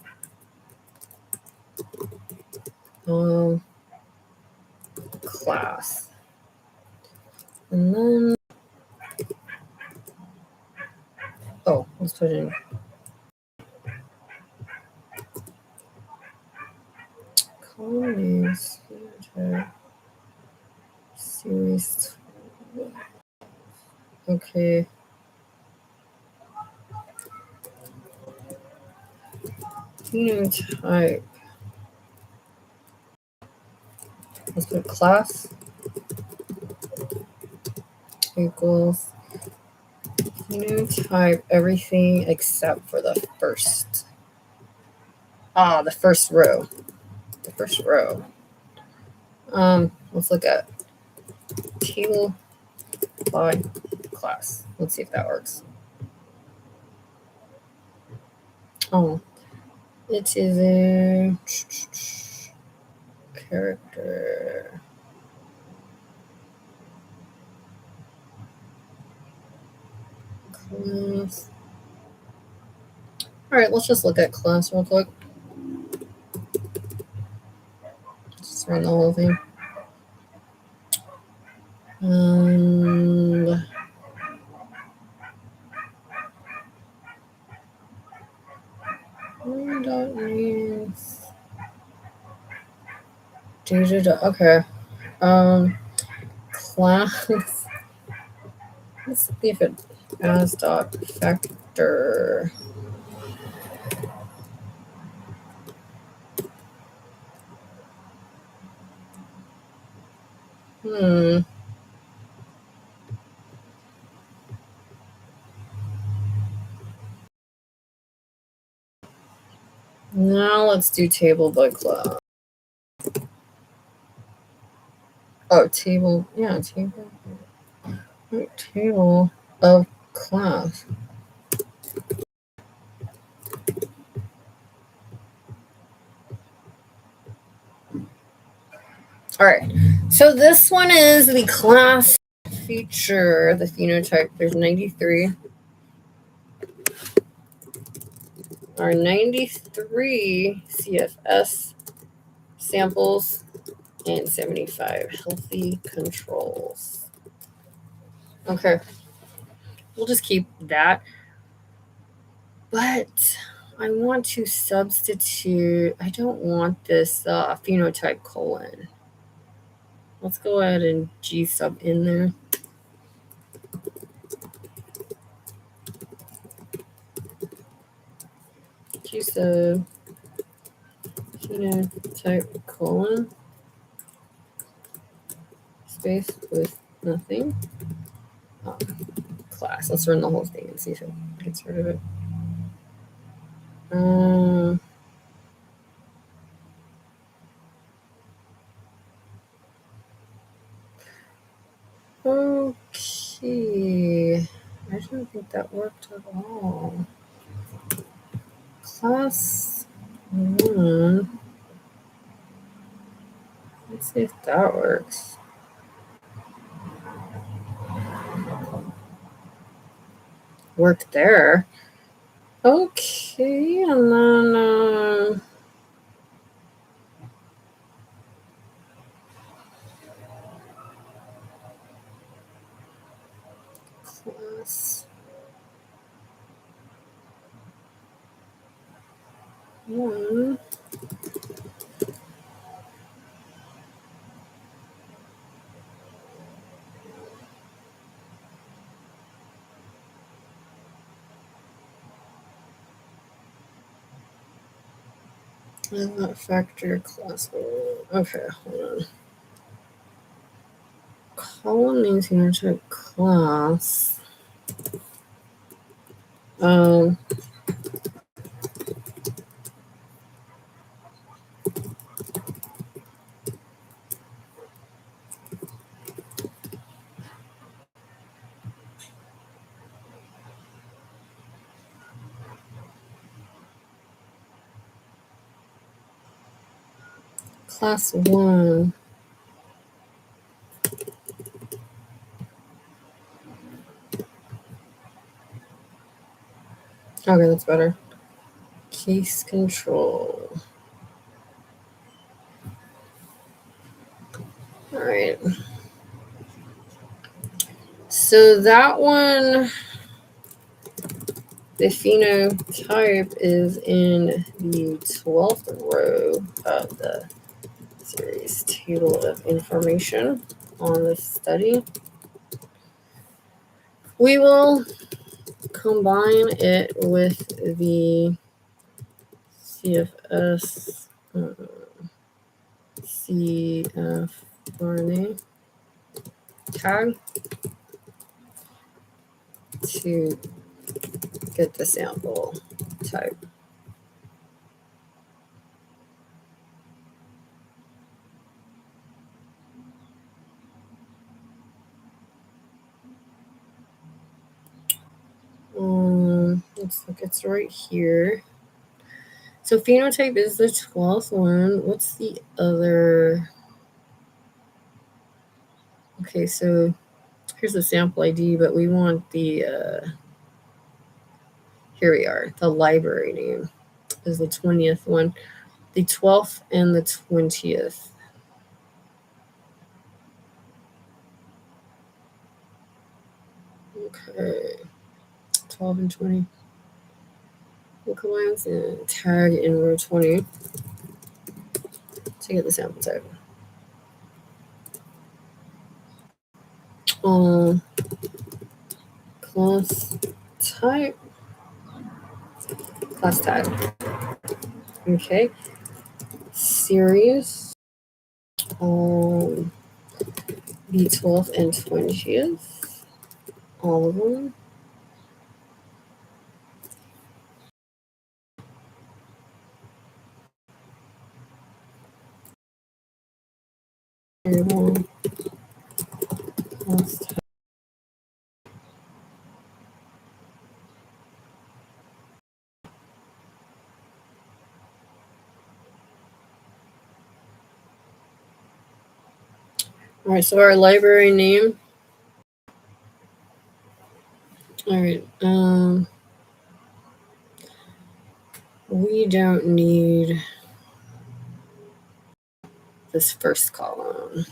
class, and then let's put in column names, phenotype, series 12. Okay. Phenotype. Let's put class equals phenotype everything except for the first. The first row. The first row. Let's look at table by class. Let's see if that works. Oh, it is a character. Class. All right, let's just look at class real quick. Just run the whole thing. And dot names. Okay. Class. Let's see if it has dot factor. Now let's do table by class. Oh, table. Yeah, table. Table of class. All right. So this one is the class feature, the phenotype. There's 93. Our 93 CFS samples and 75 healthy controls. Okay. We'll just keep that. But I want to substitute. I don't want this phenotype colon. Let's go ahead and G sub in there. G sub phenotype colon space with nothing. Class. Let's run the whole thing and see if it gets rid of it. Okay. I don't think that worked at all. Class 1. Let's see if that works. Worked there. Okay, and then class 1. And that factor class 1. Okay, hold on. Column names phenotype class. Class 1. Okay, that's better. Case control. All right. So that one, the phenotype is in the 12th row of the series table of information on the study. We will combine it with the CFS CFRNA tag to get the sample type. Let's look, it's right here. So phenotype is the 12th one. What's the other? Okay, so here's the sample ID, but we want the, here we are. The library name is the 20th one. The 12th and the 20th. Okay, 12 and 20. We'll combine and tag in row 20 to get the sample type. Class type. Class tag. Okay. Series. The 12th and 20th. All of them. Class tag. All right, so our library name. All right, we don't need this first column.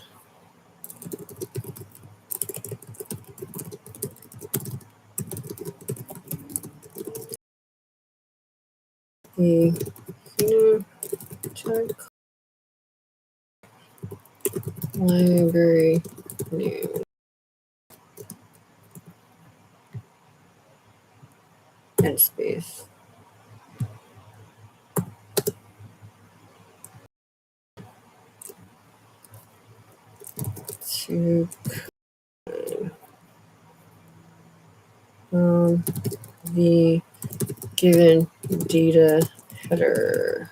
The phenotype library name and space. to the given data header.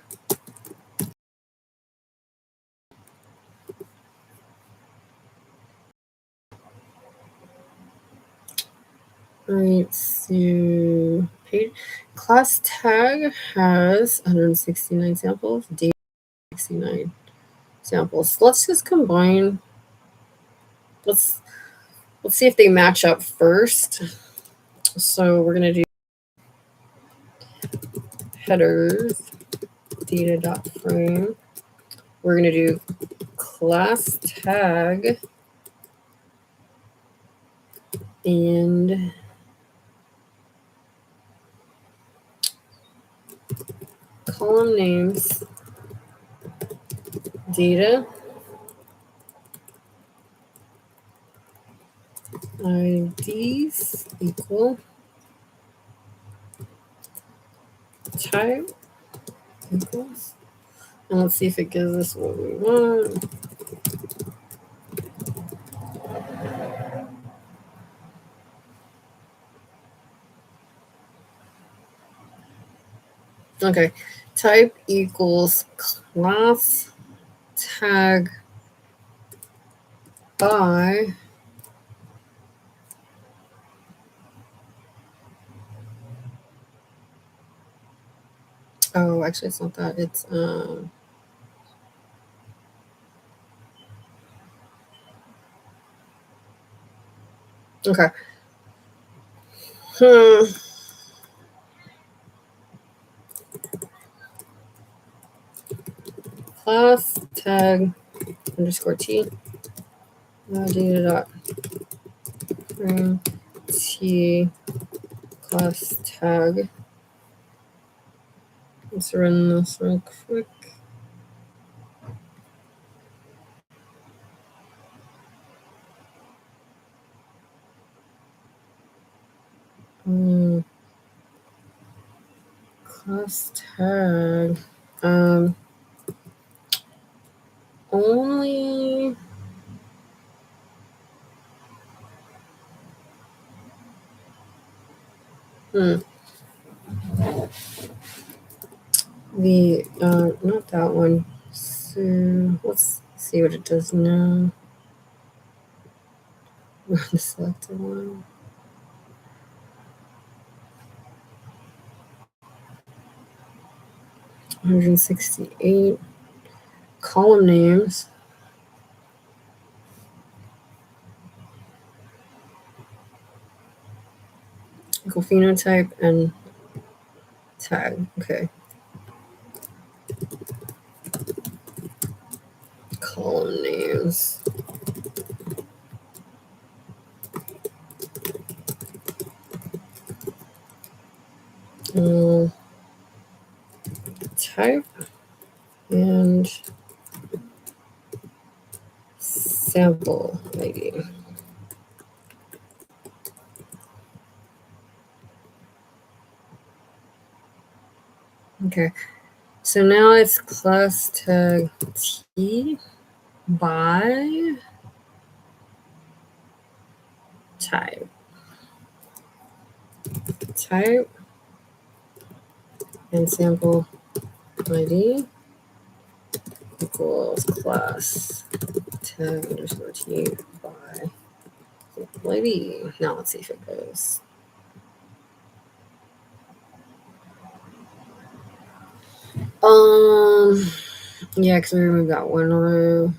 All right, so class tag has 169 samples, data 69 samples. Let's just combine. Let's see if they match up first. So we're gonna do headers data.frame. We're gonna do class tag and column names data IDs equal type equals, and let's see if it gives us what we want. Okay, type equals class tag by oh, actually it's not that, it's okay. Class tag underscore t data dot frame t class tag. Let's run this real quick. Class tag only the not that one. So let's see what it does now. The selected one. $168 column names. Equal phenotype and tag. Okay. Column names. Type and sample ID. Okay, so now it's class tag T by type. Type and sample ID equals class tag underscore T by sample ID. Now let's see if it goes. Yeah, because we removed that one row.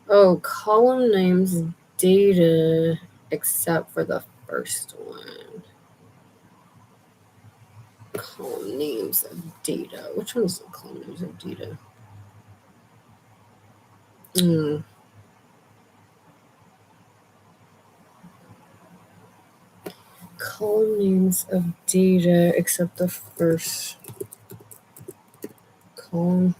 Oh, column names data except for the first one. Column names of data. Which one is the column names of data? Column names of data except the first column.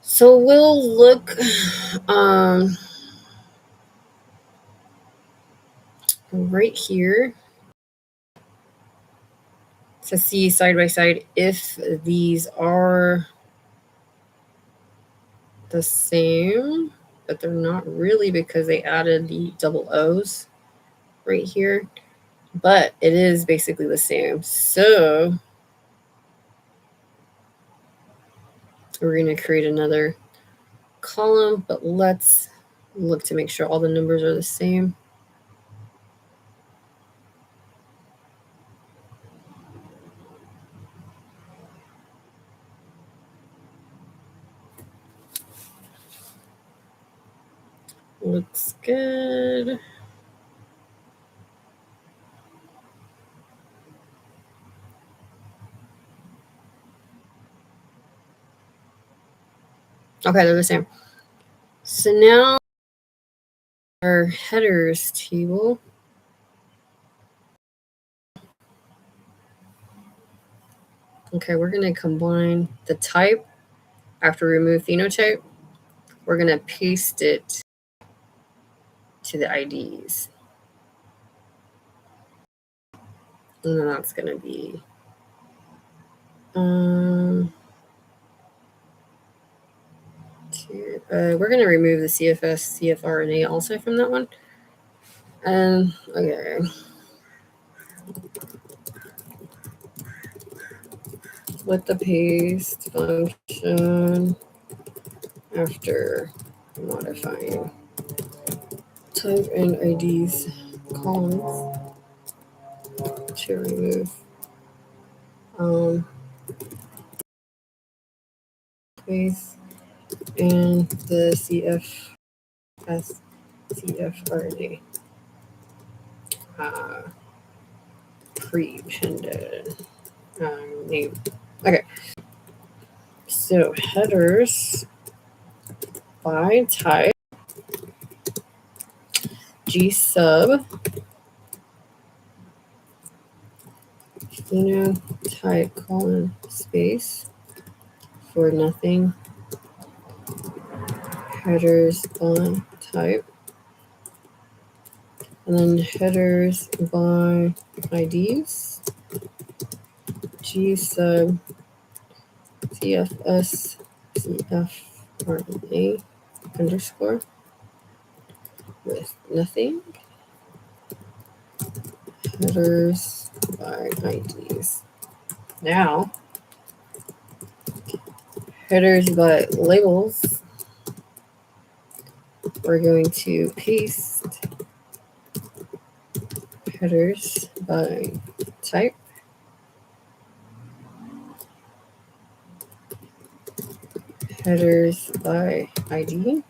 So we'll look right here to see side by side if these are the same, but they're not really because they added the double O's right here. But it is basically the same. So we're going to create another column, but let's look to make sure all the numbers are the same. Looks good. Okay, they're the same. So now our headers table. Okay, we're going to combine the type after remove phenotype. We're going to paste it to the IDs. And then that's going to be we're going to remove the CFS, CFRNA also from that one. Okay. With the paste function after modifying type and IDs columns to remove space and the CFS CFRNA pre-pended name. Okay, so headers by type G sub phenotype colon space for nothing headers by type, and then headers by IDs G sub CFS CFRNA underscore with nothing headers by IDs. Now headers by labels, we're going to paste headers by type headers by ID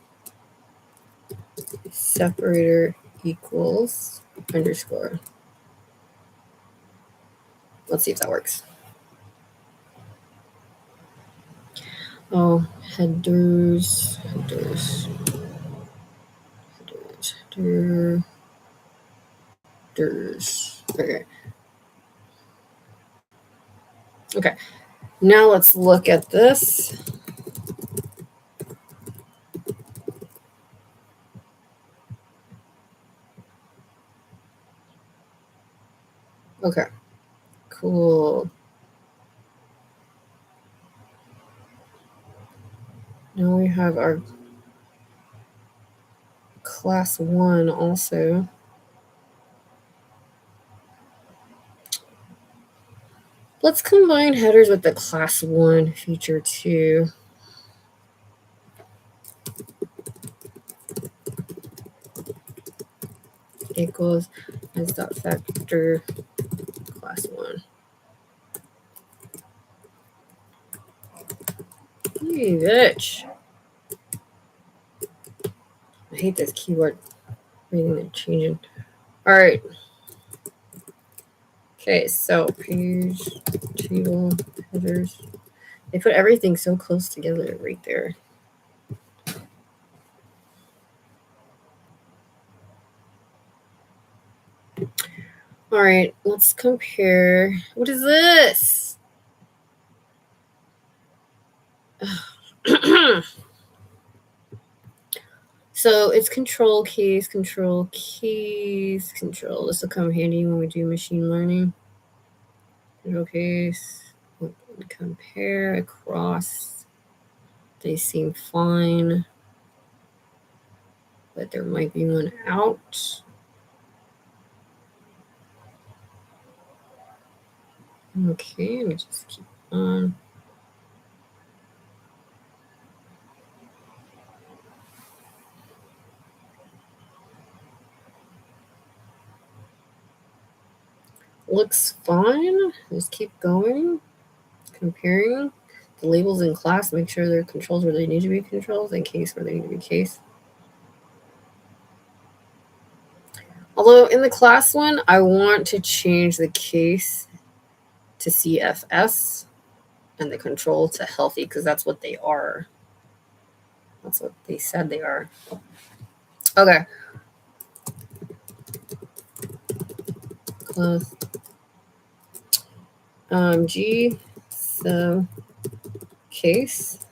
separator equals underscore. Let's see if that works. Oh, headers. Okay. Okay. Now let's look at this. Okay. Cool. Now we have our class 1 also. Let's combine headers with the class 1 feature too. Equals as dot factor class 1. Hey, bitch. I hate this keyword. Everything they're changing. All right. Okay, so page table headers. They put everything so close together right there. All right, let's compare. What is this? So it's control case, control case, control. This will come handy when we do machine learning. Control case, compare across. They seem fine, but there might be one out. Okay, let me just keep on. Looks fine. Just keep going. Comparing the labels in class, make sure they're controls where they need to be controls and case where they need to be case. Although in the class one, I want to change the case to CFS and the control to healthy because that's what they are. That's what they said they are. Okay. Class G sub case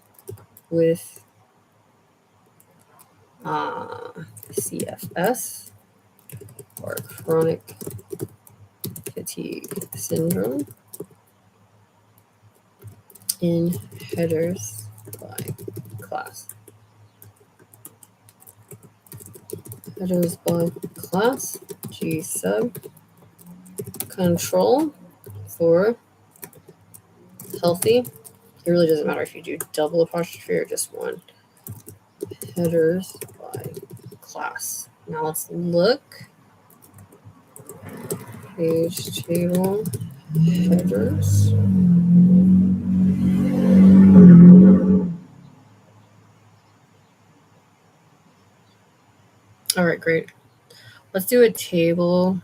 with CFS or chronic fatigue syndrome in headers by class. Headers by class, G sub control for healthy. It really doesn't matter if you do double apostrophe or just one. Headers by class. Now let's look. Page table headers. All right, great. Let's do a table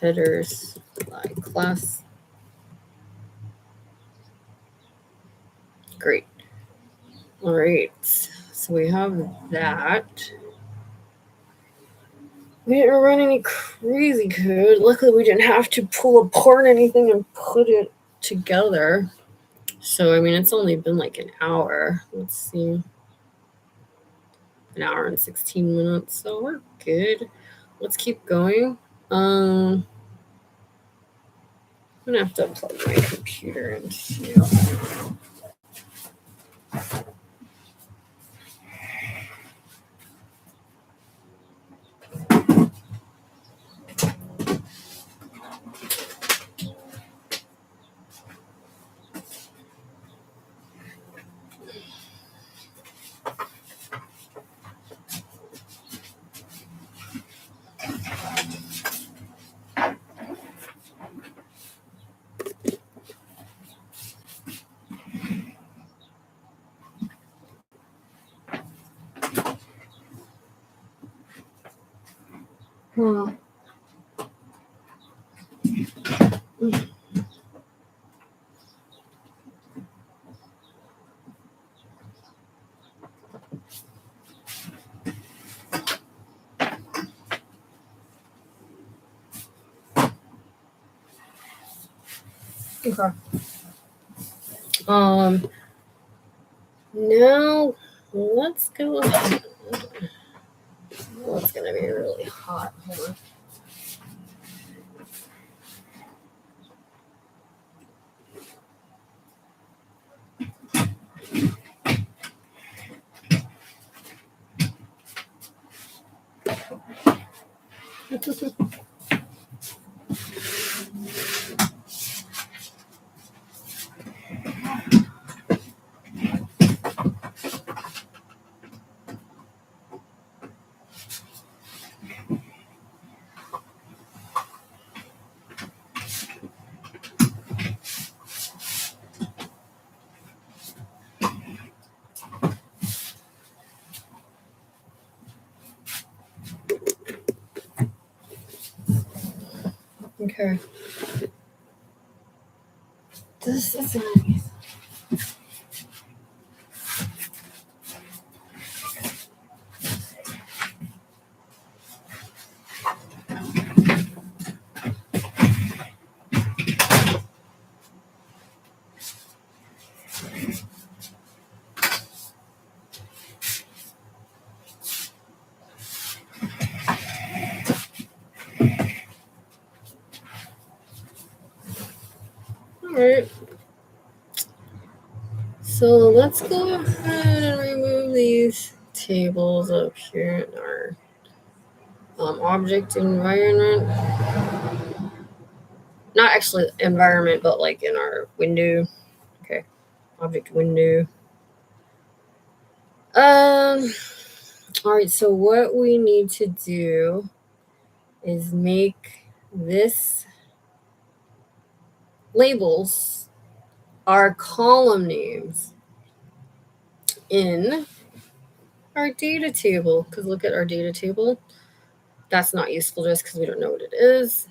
headers by class. Great. All right, so we have that. We didn't run any crazy code. Luckily, we didn't have to pull apart anything and put it together. So, I mean, it's only been like an hour. Let's see. An hour and 16 minutes. So we're good. Let's keep going. I'm going to have to plug my computer in too. Okay. Now let's go. Oh, it's gonna be really hot. Hold on. Okay. This is gonna be. right. So let's go ahead and remove these tables up here in our object environment. Not actually environment, but like in our window. Okay, object window. All right, so what we need to do is make this labels our column names in our data table. Because look at our data table. That's not useful just because we don't know what it is.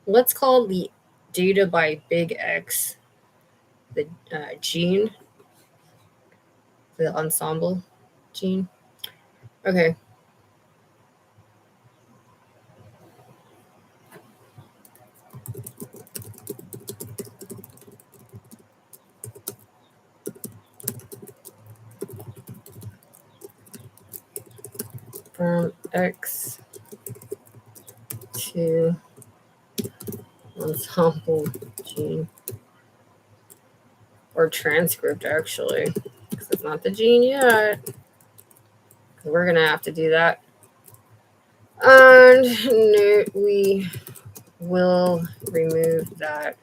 Let's call the data by big X the gene, the ensemble gene. Okay. From X to ensemble gene. Or transcript, actually. Because it's not the gene yet. We're going to have to do that. And we will remove that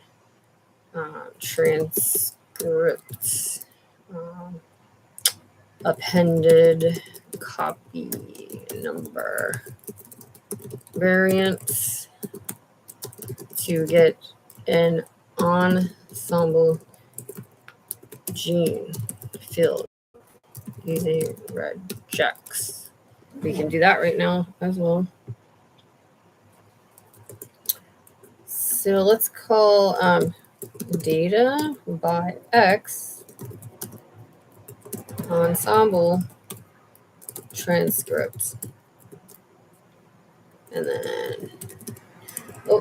transcript appended copy number variant to get an ensemble gene field using regex. We can do that right now as well. So let's call data by X ensemble transcript. And then,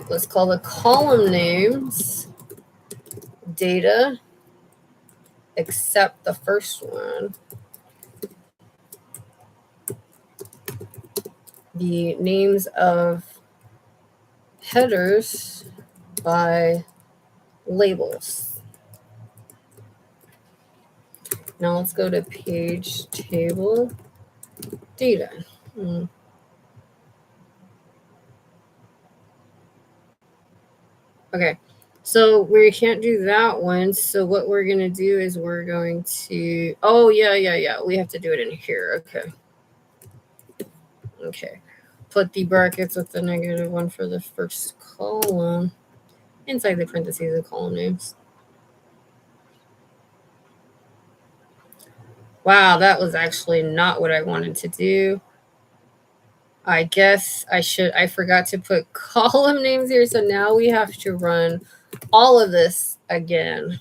let's call the column names data, except the first one. The names of headers by labels. Now let's go to page table data. Okay, so we can't do that one. So what we're going to do is we're going to, we have to do it in here. Okay. Put the brackets with the -1 for the first column inside the parentheses of column names. Wow, that was actually not what I wanted to do. I guess I forgot to put column names here, so now we have to run all of this again.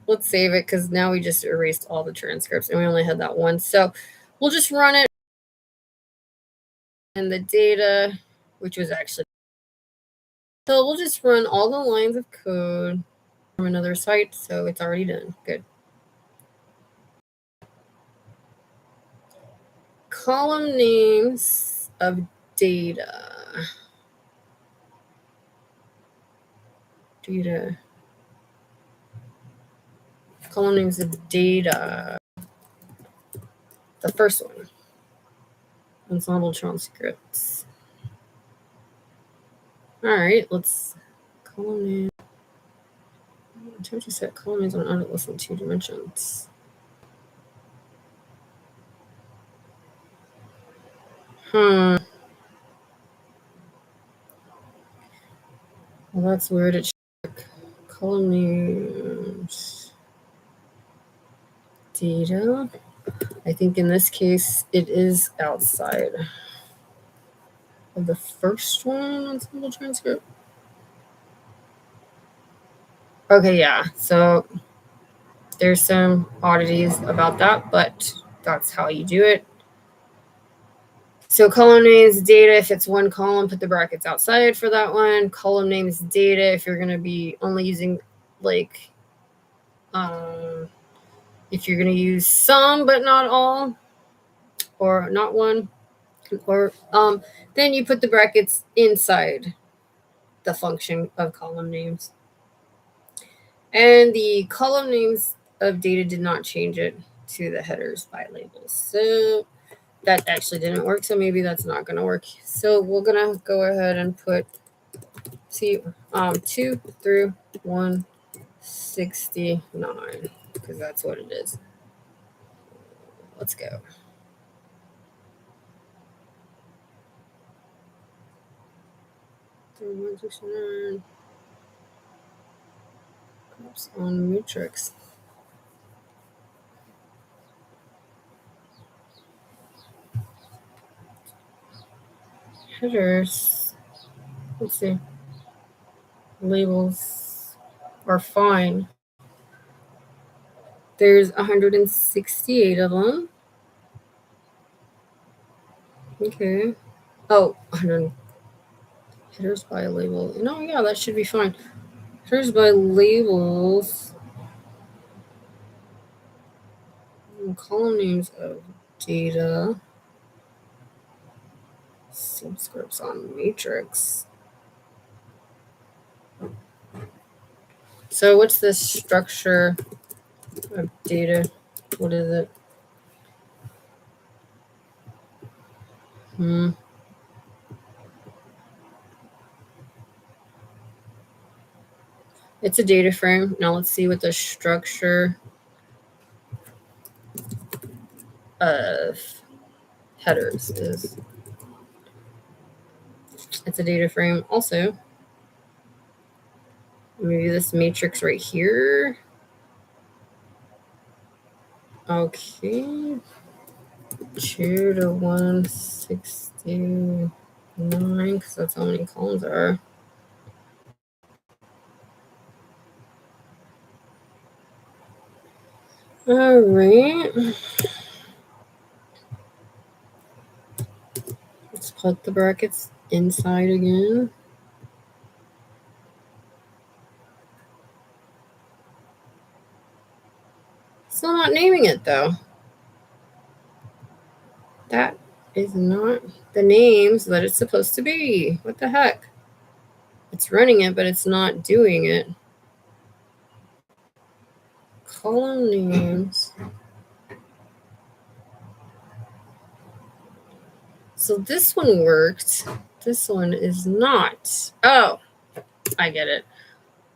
Let's save it because now we just erased all the transcripts and we only had that one. So we'll just run it in the data, which was actually. So we'll just run all the lines of code from another site. So it's already done. Good. Column names of data. Column names of data. The first one. Ensemble transcripts. All right, let's column name. Attempt to set column names on audit list in 2 dimensions. Well, that's weird. It check column names data. I think in this case it is outside of the first one ensemble transcript. Okay, yeah. So there's some oddities about that, but that's how you do it. So column names data, if it's one column, put the brackets outside for that one. Column names data, if you're going to be only using like, if you're going to use some but not all, or not one, or then you put the brackets inside the function of column names. And the column names of data did not change it to the headers by labels. So that actually didn't work. So maybe that's not going to work. So we're going to go ahead and put 2 through 169 because that's what it is. Let's go. Through 169. Oops, on matrix. Headers. Let's see. Labels are fine. There's 168 of them. Okay. Oh, 100. Headers by label. No, yeah, that should be fine. Headers by labels. Column names of data. Subscripts on matrix. So what's the structure of data? What is it? It's a data frame. Now let's see what the structure of headers is. It's a data frame also. Maybe this matrix right here. Okay. 2 to 169, because that's how many columns there are. All right. Let's put the brackets inside again. Still not naming it though. That is not the names that it's supposed to be. What the heck? It's running it, but it's not doing it. Column names. So this one worked. This one is not. Oh, I get it.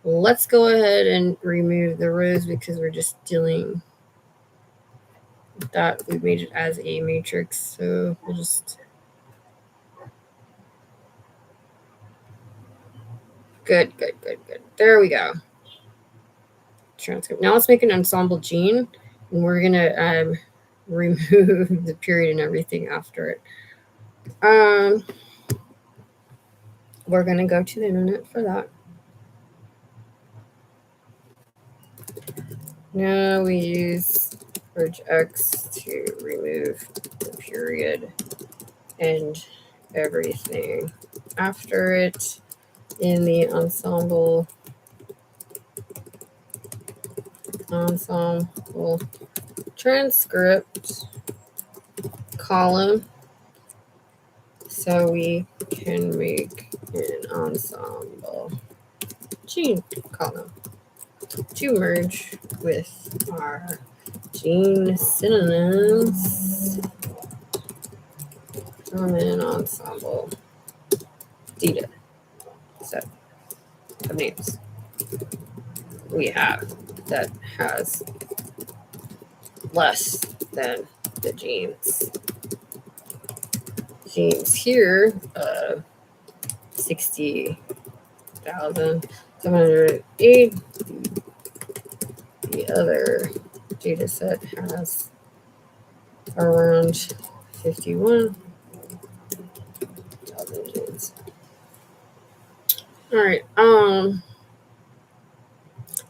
Let's go ahead and remove the rows because we're just dealing with that. We made it as a matrix. So we'll just. Good. There we go. Transcript. Now let's make an ensemble gene, and we're gonna remove the period and everything after it. We're gonna go to the internet for that. Now we use regex to remove the period and everything after it in the ensemble transcript column so we can make an ensemble gene column to merge with our gene synonyms from an ensemble data set of names we have that has less than the genes. Genes here, 60,708. The other data set has around 51,000 genes. All right.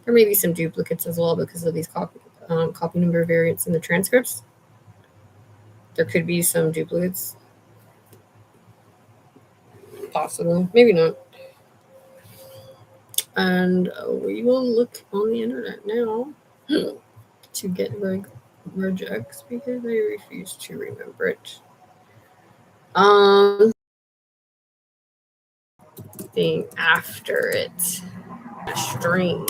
There may be some duplicates as well because of these copy number variants in the transcripts. There could be some duplicates. Possible, maybe not. And we will look on the internet now to get regex because I refuse to remember it. Thing after it, a string.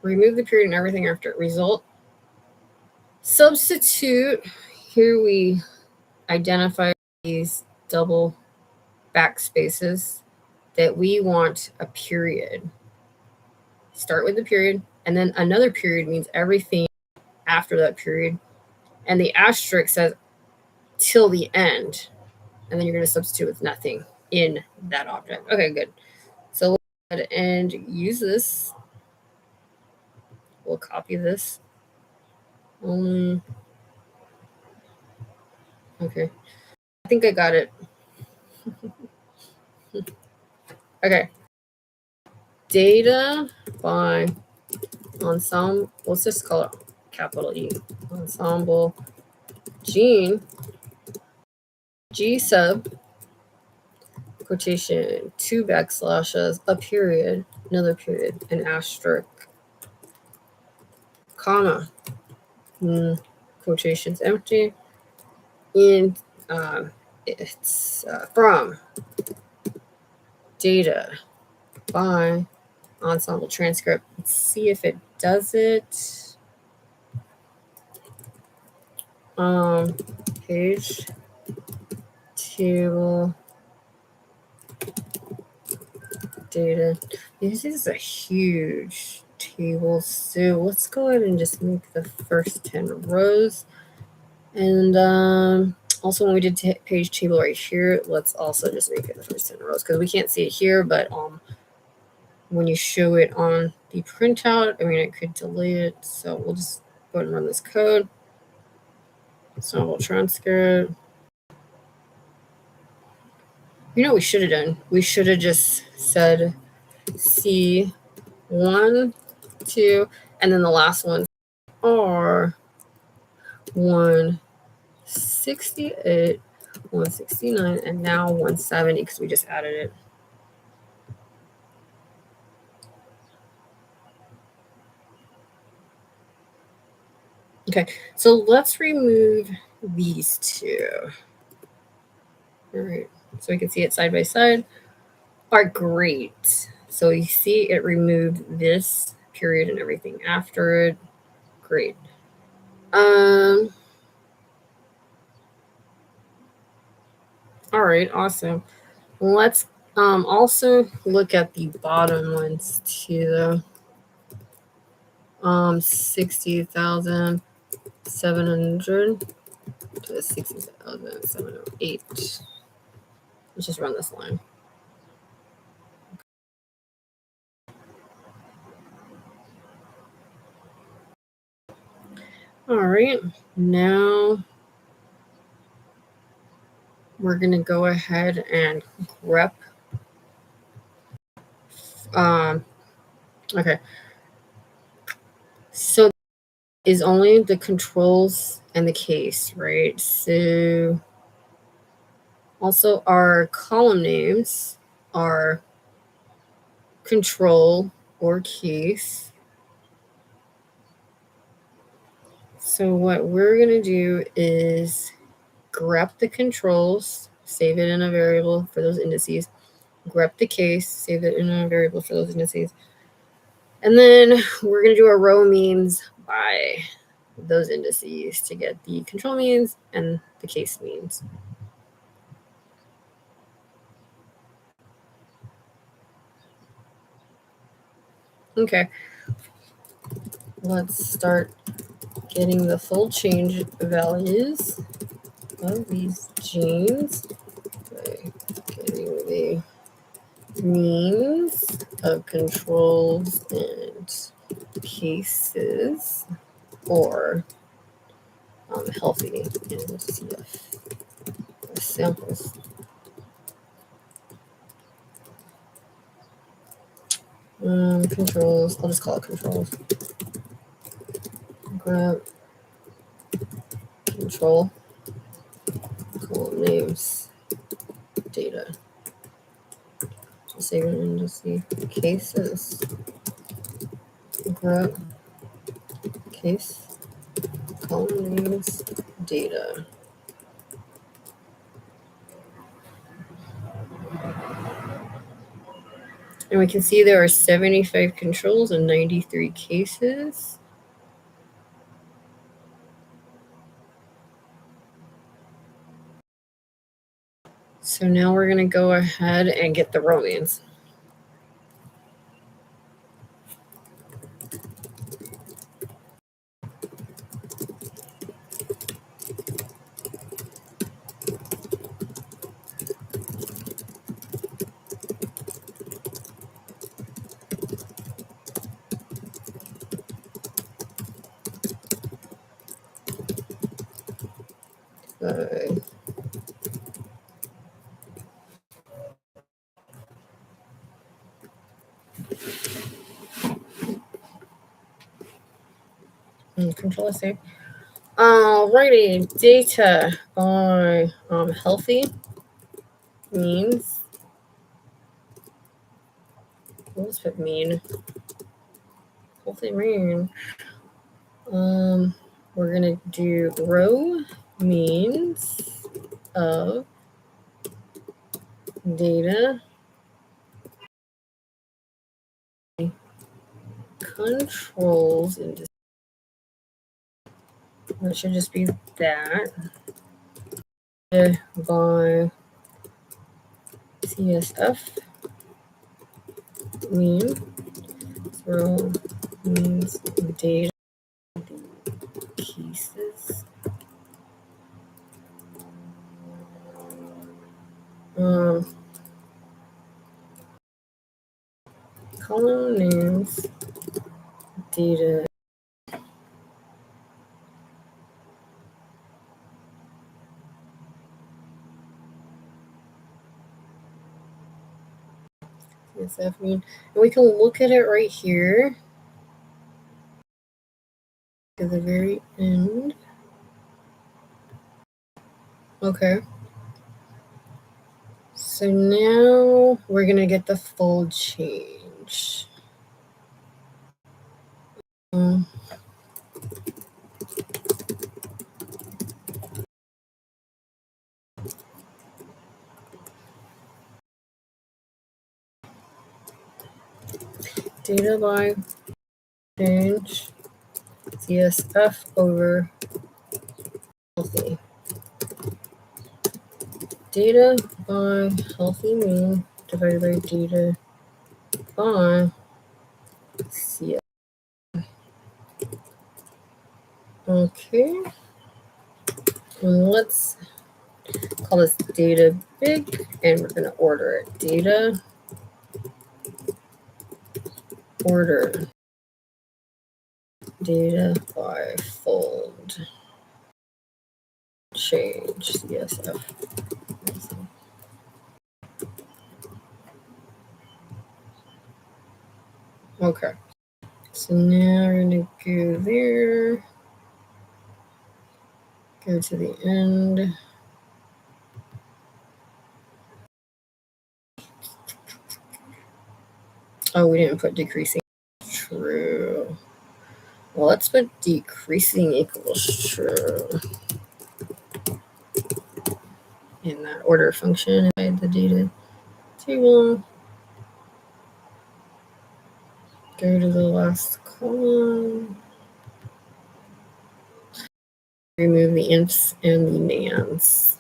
Remove the period and everything after it. Result. Substitute. Here we identify these double backspaces that we want a period. Start with the period, and then another period means everything after that period. And the asterisk says till the end. And then you're going to substitute with nothing in that object. Okay, good. So we'll go ahead and use this. We'll copy this. Okay. I think I got it. Okay. Data by ensemble. Let's just call it capital E. Ensemble gene. G sub quotation, 2 backslashes, a period, another period, an asterisk, comma, quotations empty, and it's from data by ensemble transcript. Let's see if it does it. Page table data. This is a huge table, so let's go ahead and just make the first 10 rows. And also when we did page table right here, let's also just make it the first 10 rows because we can't see it here, but when you show it on the printout, I mean, it could delay it. So we'll just go ahead and run this code. Ensemble transcript. You know what we should have done? We should have just said C1, 2, and then the last ones are 168, 169, and now 170 because we just added it. Okay, so let's remove these two. All right, so we can see it side by side. Are great. So you see it removed this period and everything after it. Great. All right, awesome. Let's also look at the bottom ones too. 60,700 to 60,708. Let's just run this line. All right, now we're gonna go ahead and grep. Okay. So is only the controls and the case, right? So also our column names are control or case. So what we're going to do is grep the controls, save it in a variable for those indices, grep the case, save it in a variable for those indices. And then we're going to do a row means by those indices to get the control means and the case means. Okay, let's start getting the full change values of these genes by getting the means of controls and cases or healthy and CF samples. Controls, I'll just call it controls. Grab control, column names, data. save an indices cases. Grab case column names data. And we can see there are 75 controls and 93 cases. So now we're going to go ahead and get the romance. Control save. Alrighty, data by healthy means. Let's put mean. Healthy mean. We're gonna do row means of data controls into. That should just be that. By CSF mean row means data cases. Column names data. CSF mean, and we can look at it right here to the very end. Okay. So now we're gonna get the full change. Data by change CSF over healthy. Data by healthy mean divided by data by CSF. Okay. And let's call this data big, and we're gonna order it. Data order. Data by fold. Change CSF. Okay. So now we're gonna go there. Go to the end. Oh, we didn't put decreasing. True. Well, let's put decreasing equals true. In that order function inside the data table. Go to the last column. Remove the ints and the nans.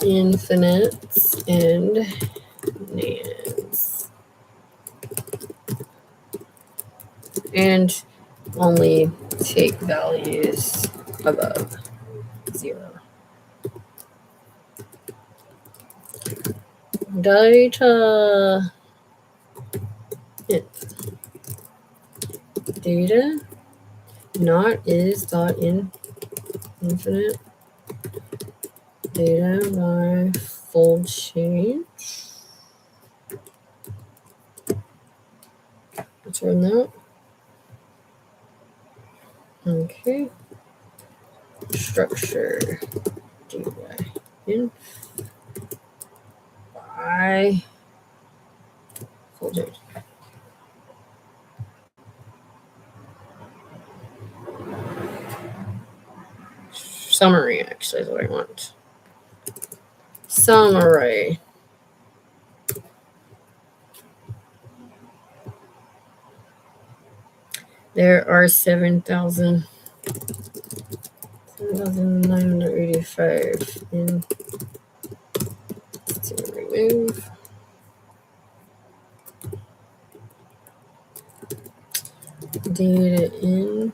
Infinites and nans. And only take values above 0. Data data not is dot in infinite data by fold change. Let's run that. Okay. structure data inf by folder. Summary actually is what I want. Summary. There are 7,985 in to remove. Data in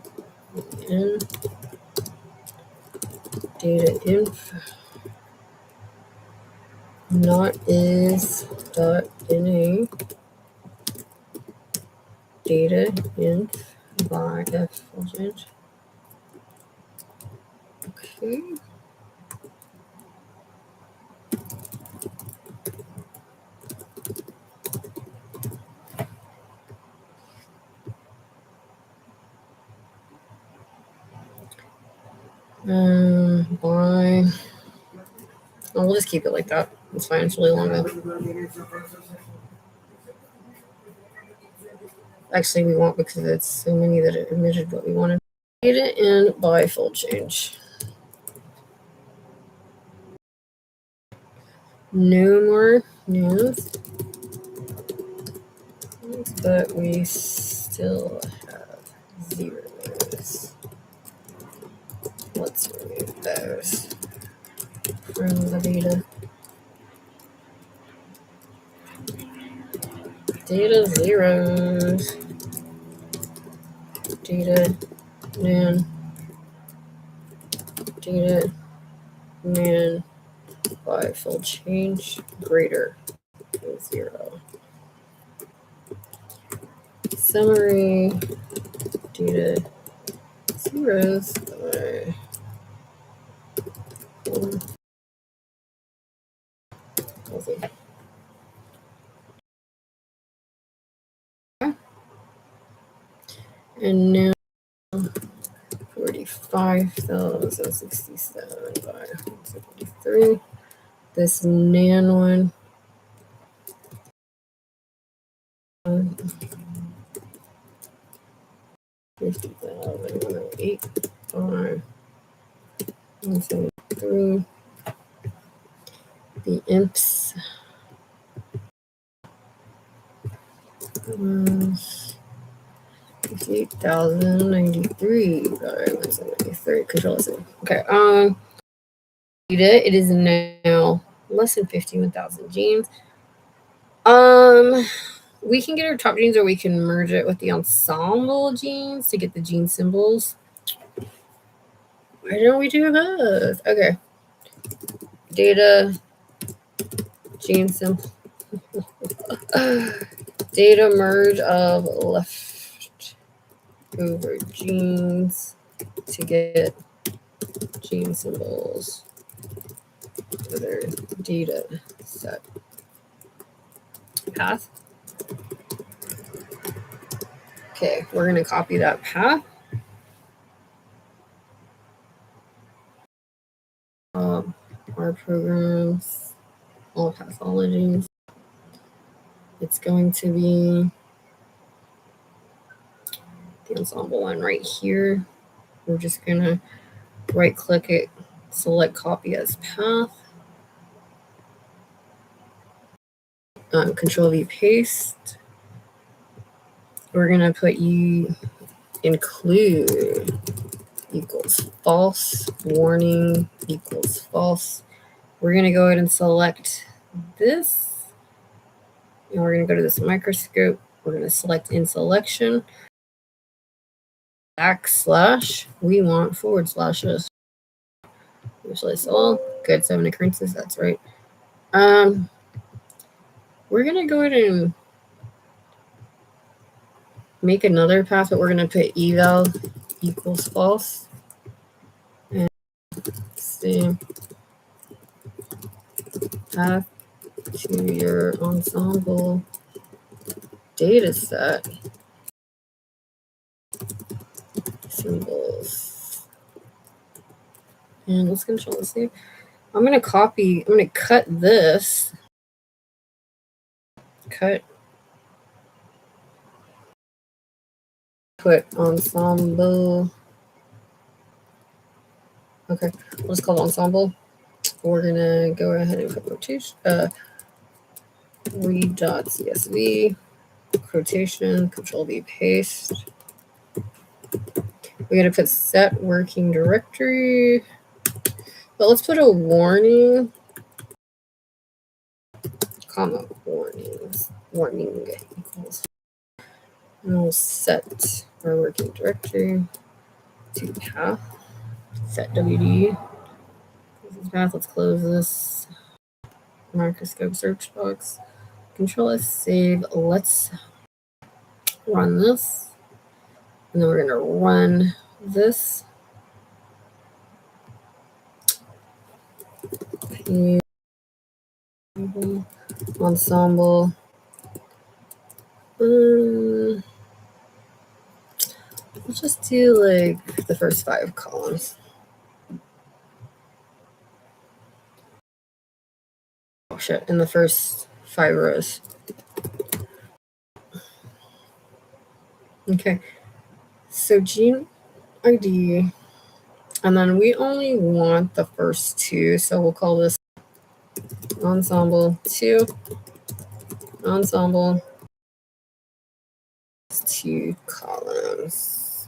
data inf not is dot na data inf by f fulgent. Okay. By we'll just keep it like that. It's fine. It's really long though. Actually, we won't because it's so many that it omitted what we wanted. Data in by full change. No more news, but we still have zeros. Let's remove those from the data. Data zeros. Data nan. Data nan by full change greater than 0. Summary data zeros by and now 45,067 by 173. This nan one 50,108 by 173. The imps was 58,093 by 173. Control C. Okay. It is now less than 51,000 genes. We can get our top genes or we can merge it with the ensemble genes to get the gene symbols. Why don't we do both? Okay. Data gene symbol. Data merge of leftover genes to get gene symbols for their data set. Path. Okay, we're going to copy that path. Our programs, all pathologies. It's going to be the ensemble one right here. We're just going to right click it, select copy as path. Control V paste. We're going to put include equals false, warning equals false. We're going to go ahead and select this. And we're going to go to this microscope. We're going to select in selection. / we want /. Usually all good 7 occurrences. That's right. We're going to go ahead and make another path, but we're going to put eval equals false. And see path to your ensemble data set symbols. And let's control this here. I'm going to cut this. Put ensemble. Okay, we'll just call it ensemble. We're going to go ahead and put rotation. Read.csv. Quotation, control V, paste. We're going to put set working directory. But let's put a warning. Comma warning equals, and we'll set our working directory to path, set WD. This is path. Let's close this microscope search box. Control S, save. Let's run this, and then we're going to run this. Ensemble. Let's just do like the first 5 columns. Oh shit, in the first 5 rows. Okay, so gene ID, and then we only want the first 2, so we'll call this ensemble 2, ensemble 2 columns,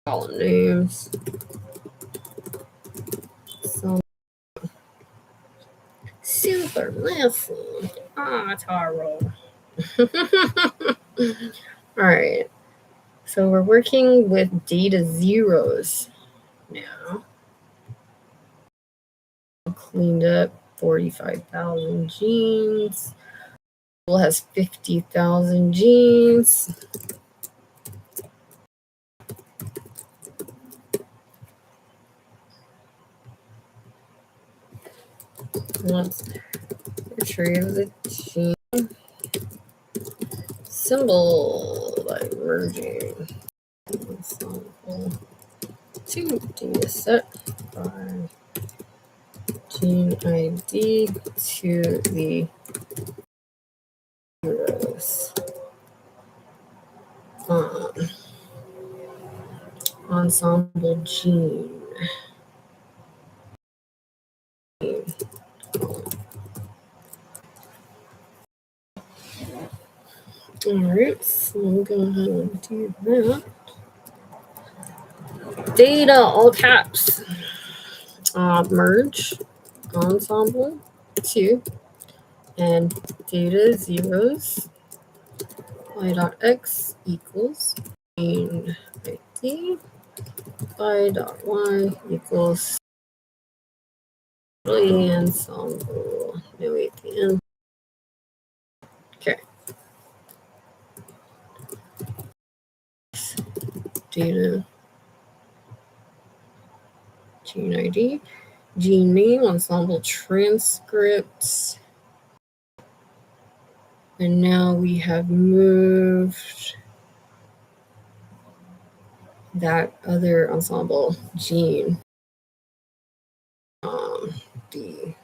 column names. So super messy. Taro. All right. So we're working with data zeros now. Cleaned up 45,000 genes. It has 50,000 genes. Let's retrieve the gene symbol by merging. Ensemble 2 data set by gene ID to the zeros. Ensemble gene. Alright, so we'll go ahead and do that. Data, all caps. Merge ensemble 2 and data zeros. Y.x equals gene ID. Y.y equals ensemble. No, wait, the end. Okay. Data, gene ID, gene name, ensemble transcripts. And now we have moved that other ensemble gene, the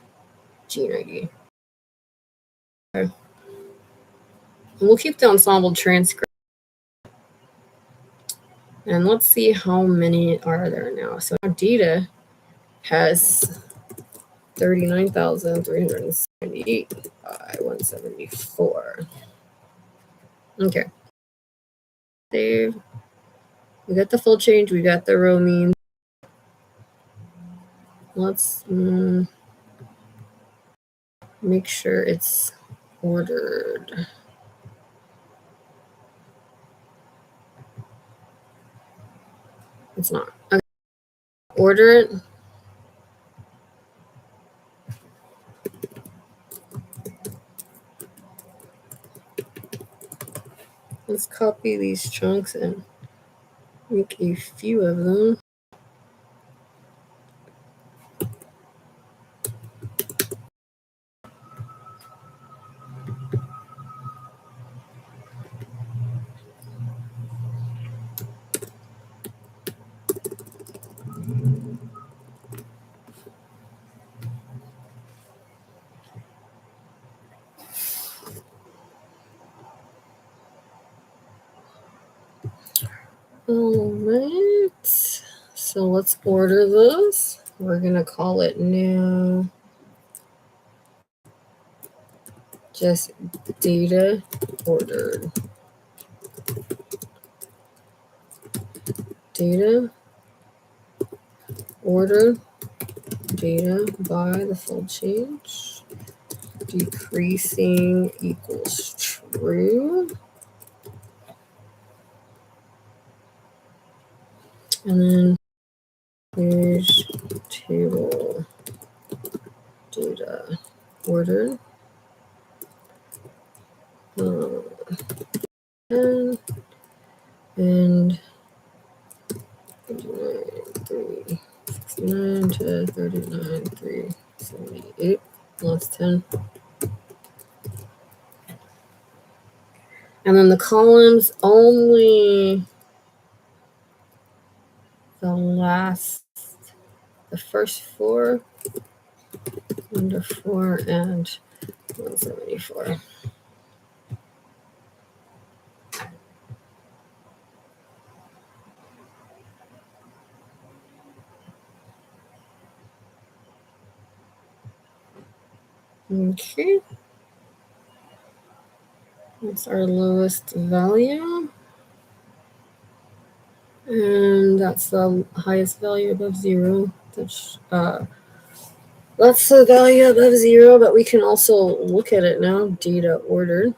gene ID. Okay. And we'll keep the ensemble transcript. And let's see how many are there now. So our data has 39,378 by 174. Okay. Save. We got the full change. We got the row means. Let's make sure it's ordered. It's not. Okay. Order it. Let's copy these chunks and make a few of them. All right, so let's order this. We're gonna call it now just data ordered. Data ordered, data by the fold change, decreasing equals true. And then page table data ordered. And 39,369 to 39,378 plus 10. And then the columns only the first four, under 4 and 174. Okay. That's our lowest value. And that's the highest value above 0. That's the value above 0, but we can also look at it now. Data ordered.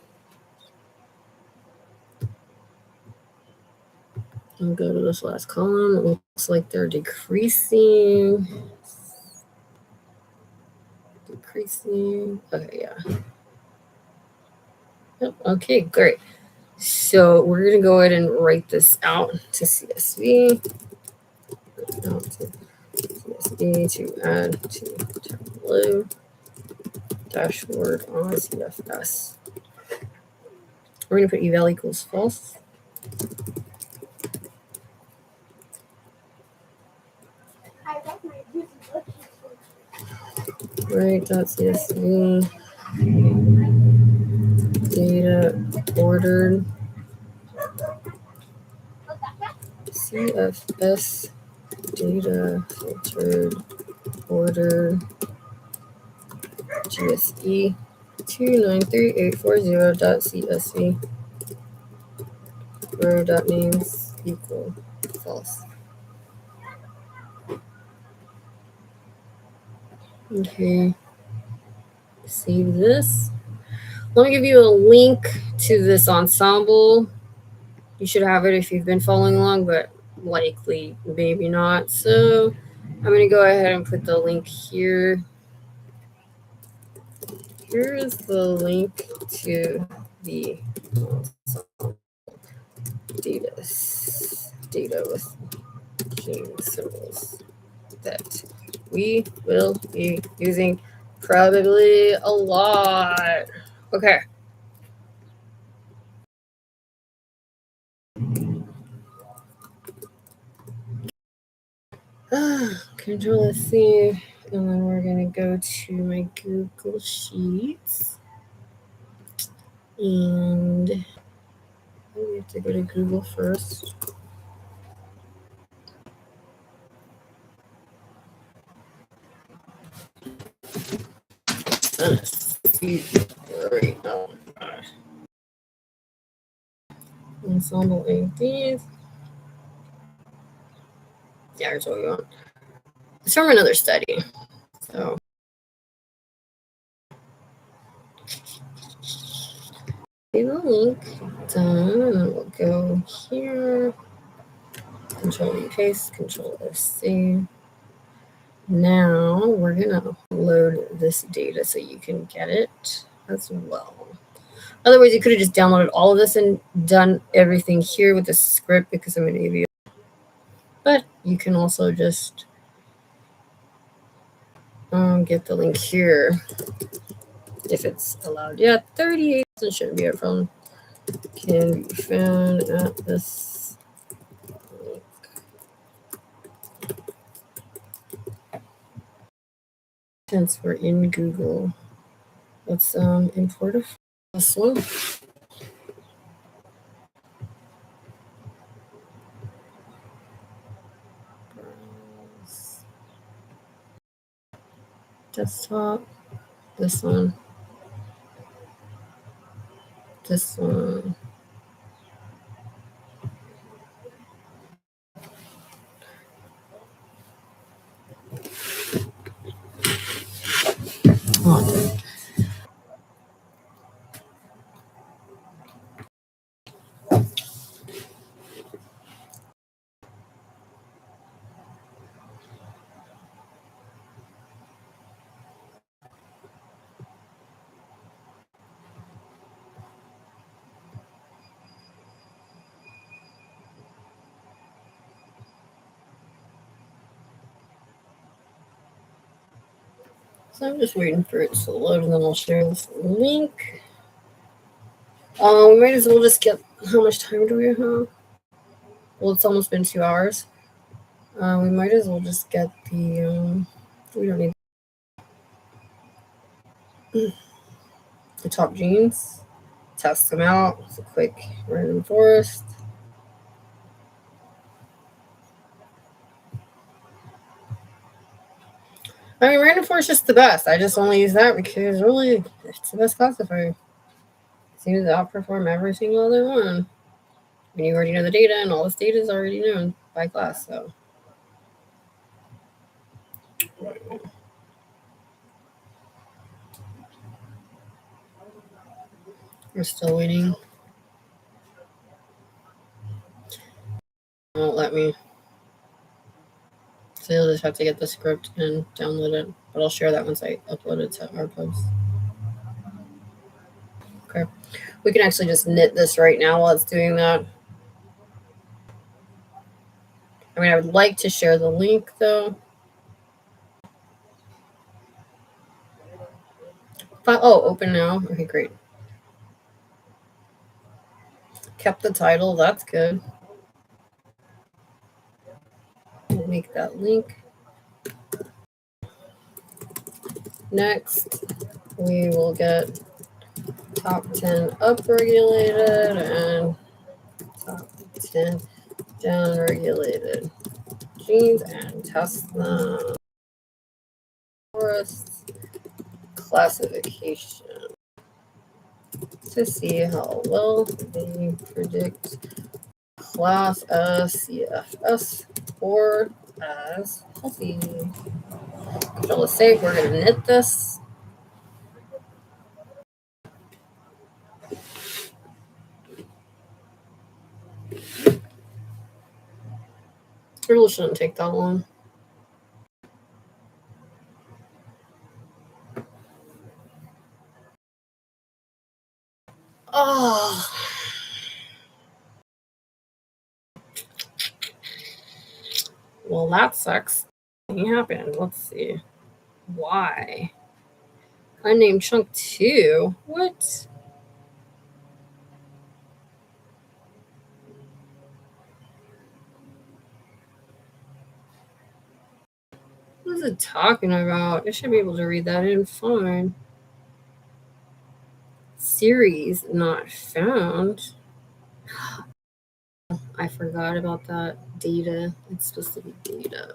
I'll go to this last column. It looks like they're decreasing. Okay, yeah. Yep, okay, great. So we're going to go ahead and write this out to CSV. Out to CSV to add to Tableau dashboard on CFS. We're going to put eval equals false. Right.csv data ordered CFS data filtered order GSE 293,840.csv row.names equal false. Okay, save this. Let me give you a link to this ensemble. You should have it if you've been following along, but likely maybe not. So I'm going to go ahead and put the link here. Here's the link to the data with key symbols that we will be using probably a lot. Okay. Control C, and then we're gonna go to my Google Sheets, and we have to go to Google first. Right now. Ensemble ADs. Yeah, here's what we want. It's from another study. So see the link done, and then we'll go here. Control V paste, Control FC. Now we're gonna load this data so you can get it as well. Otherwise, you could have just downloaded all of this and done everything here with the script because I'm an AV. But you can also just get the link here if it's allowed. Yeah, 38 shouldn't be a problem. Can be found at this link. Since we're in Google, let's import this one. desktop, this one, this one. Oh. So I'm just waiting for it to load, and then I'll share this link. We might as well just get. How much time do we have? Well, it's almost been 2 hours. We might as well just get the. We don't need the top jeans. Test them out. It's a quick random forest. I mean, random forest is just the best. I just only use that because really, it's the best classifier. It seems to outperform every single other one. And you already know the data, and all this data is already known by class. So. We're still waiting. It won't let me. So you'll just have to get the script and download it. But I'll share that once I upload it to our post. Okay. We can actually just knit this right now while it's doing that. I mean, I would like to share the link though. Oh, open now. Okay, great. Kept the title. That's good. We'll make that link. Next, we will get top 10 upregulated and top 10 downregulated genes and test them. Forest classification to see how well they predict class as CFS or as healthy. Control save. We're going to knit this. It really shouldn't take that long. Oh. Well, that sucks. Nothing happened. Let's see. Why? Unnamed chunk 2? What? What is it talking about? I should be able to read that in fine. Series not found. I forgot about that. Data. It's supposed to be data.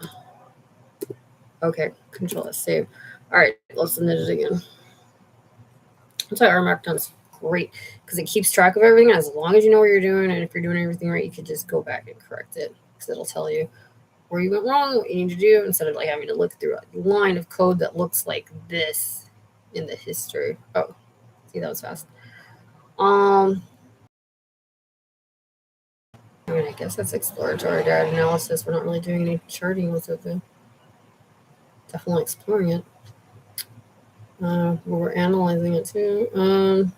Okay, Control S save. All right, let's knit it again. That's why R Markdown's great because it keeps track of everything. As long as you know what you're doing, and if you're doing everything right, you can just go back and correct it because it'll tell you where you went wrong, what you need to do, instead of like having to look through a line of code that looks like this in the history. Oh, see, that was fast. I mean, I guess that's exploratory data analysis. We're not really doing any charting with it, though. Definitely exploring it. We're analyzing it too.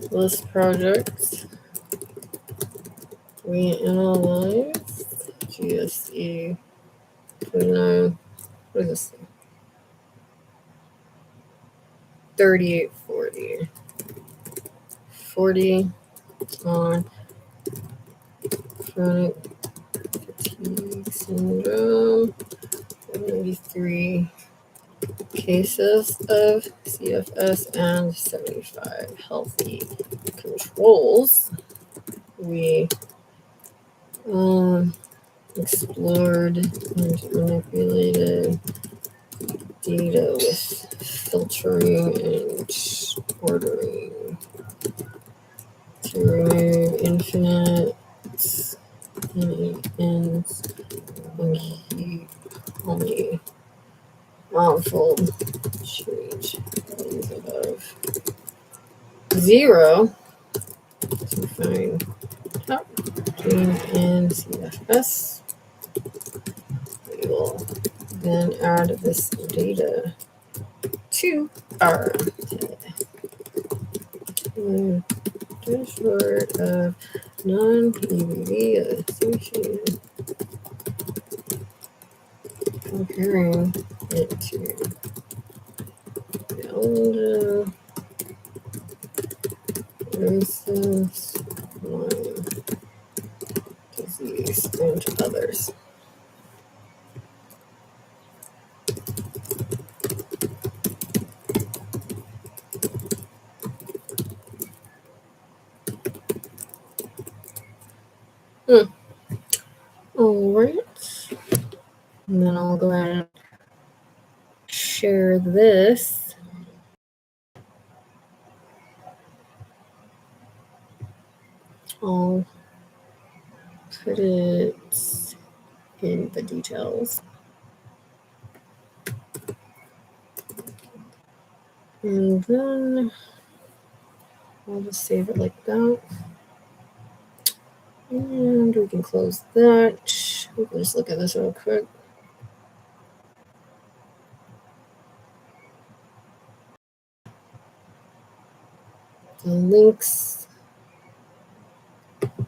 List projects. We analyze GSE 29. What is this? 3840. 40 on chronic fatigue syndrome. 93 cases of CFS and 75 healthy controls. We explored and manipulated data with filtering and ordering to remove infinite ends and keep only manifold change values above 0 to find top gene in CFS. We will then add this data to our dashboard of non-PBV associated, comparing it to Elder racist Lyme disease and others. All right, and then I'll go ahead and share this. I'll put it in the details. And then I'll just save it like that. And we can close that. We can just look at this real quick. The links.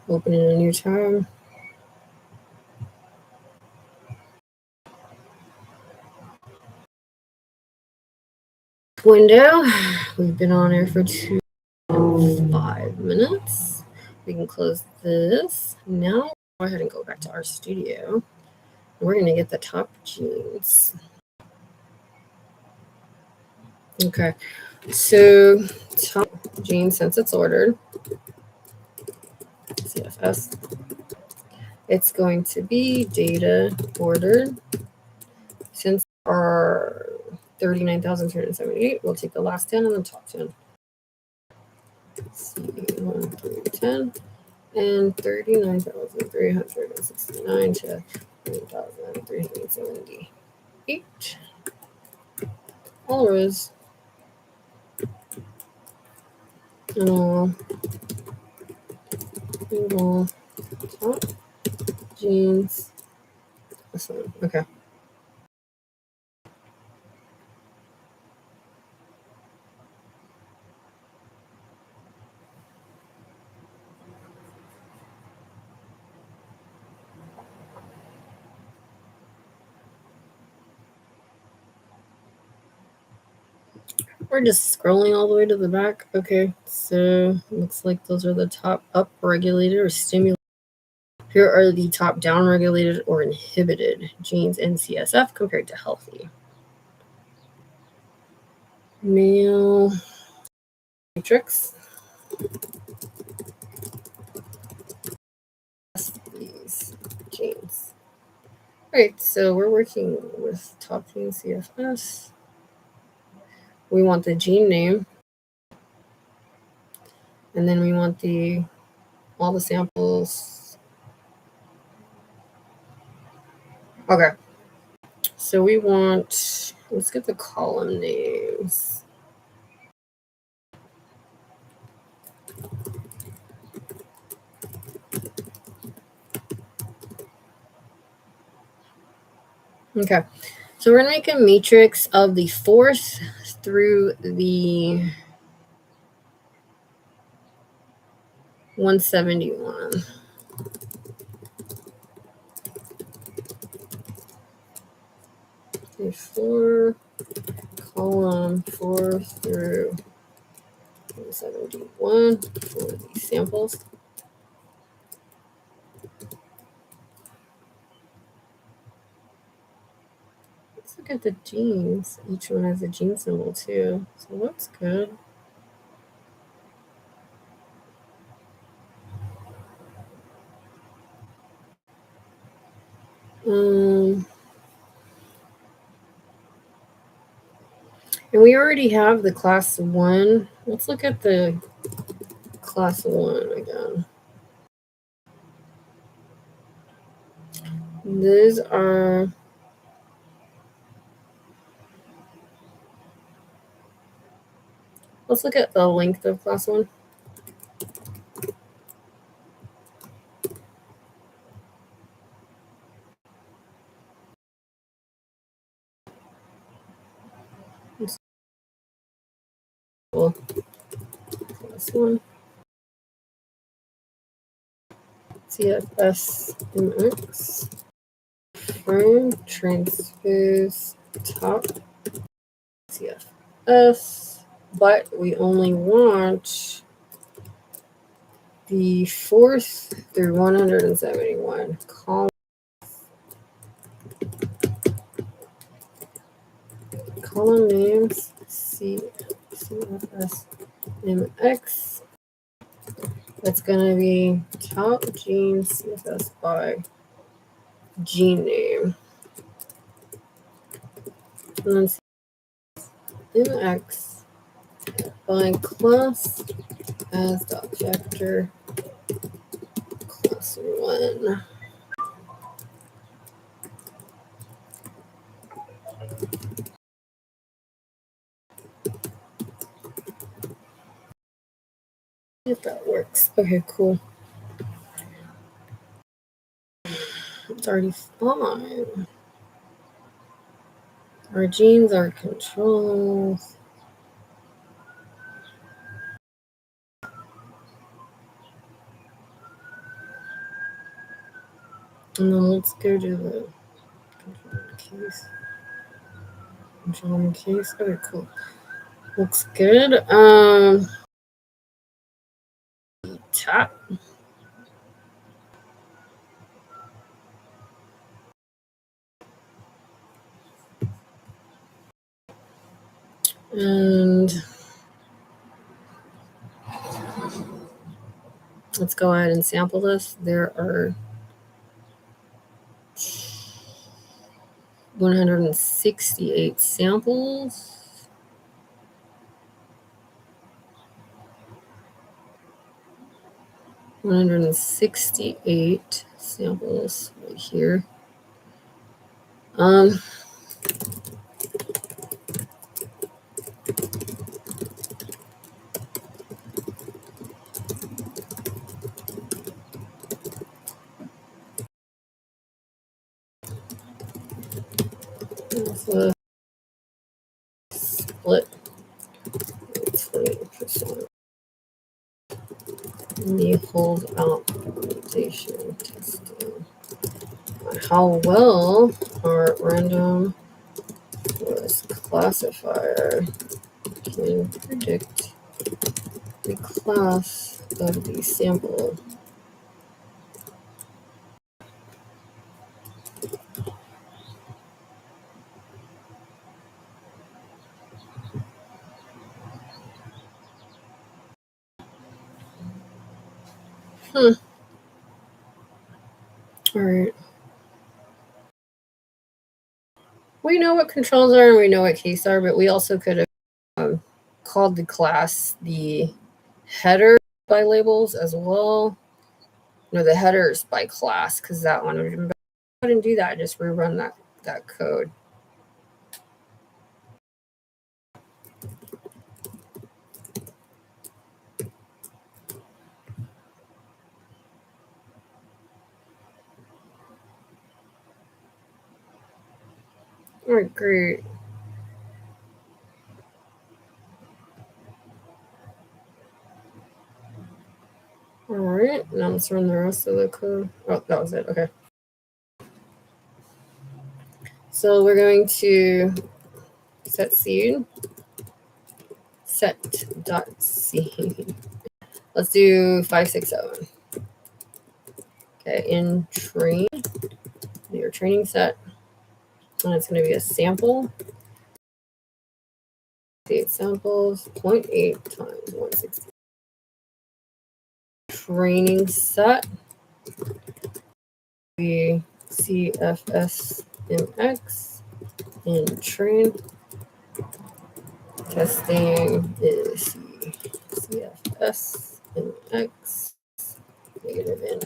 Open in a new tab. Window. We've been on here for 5 minutes. We can close this. Now go ahead and go back to our studio. We're going to get the top genes. Okay, so top gene, since it's ordered, CFS, it's going to be data ordered. Since our 39,378, we'll take the last 10 and the top 10. C1 through 10 and 39,369 to 9,378. All rows. And all top genes. This one. Okay. We're just scrolling all the way to the back. Okay, so looks like those are the top up-regulated or stimulated. Here are the top down-regulated or inhibited genes in CSF compared to healthy. Male matrix. These genes. All right, so we're working with top gene CFS. We want the gene name, and then we want all the samples. Okay, so we want, let's get the column names. Okay, so we're gonna make a matrix of the 4th through the 171. say for column 4 through 71 for these samples. Let's look at the genes. Each one has a gene symbol too, so that's good. And we already have the class 1. Let's look at the class 1 again. These are let's look at the length of class 1. Well, class 1. CFS MX. Firm transpose top CFS. But we only want the 4th through 171 column names CFS MX. That's going to be top gene CFS by gene name. And then MX by class as dot vector class 1. If that works. Okay, cool. It's already fine. Our genes are controls. And then let's go to the control case. Okay, cool. Looks good. Tap. And let's go ahead and sample this. There are 168 samples. One hundred and 68 samples right here. So split 20%. The hold optimization testing. How well our random forest classifier can predict the class of the sample. All right. We know what controls are and we know what case are, but we also could have called the class the header by labels as well. No, the headers by class, because that one would have been better. Go ahead and do that. Just rerun that code. All right, great. All right, now let's run the rest of the code. Oh, that was it. Okay. So we're going to set seed, set.seed. Let's do 567. Okay, in train, your training set, and it's going to be a sample. 8 samples, 0.8 times 160. Training set, be CFS MX in train. Testing is CFS MX negative in.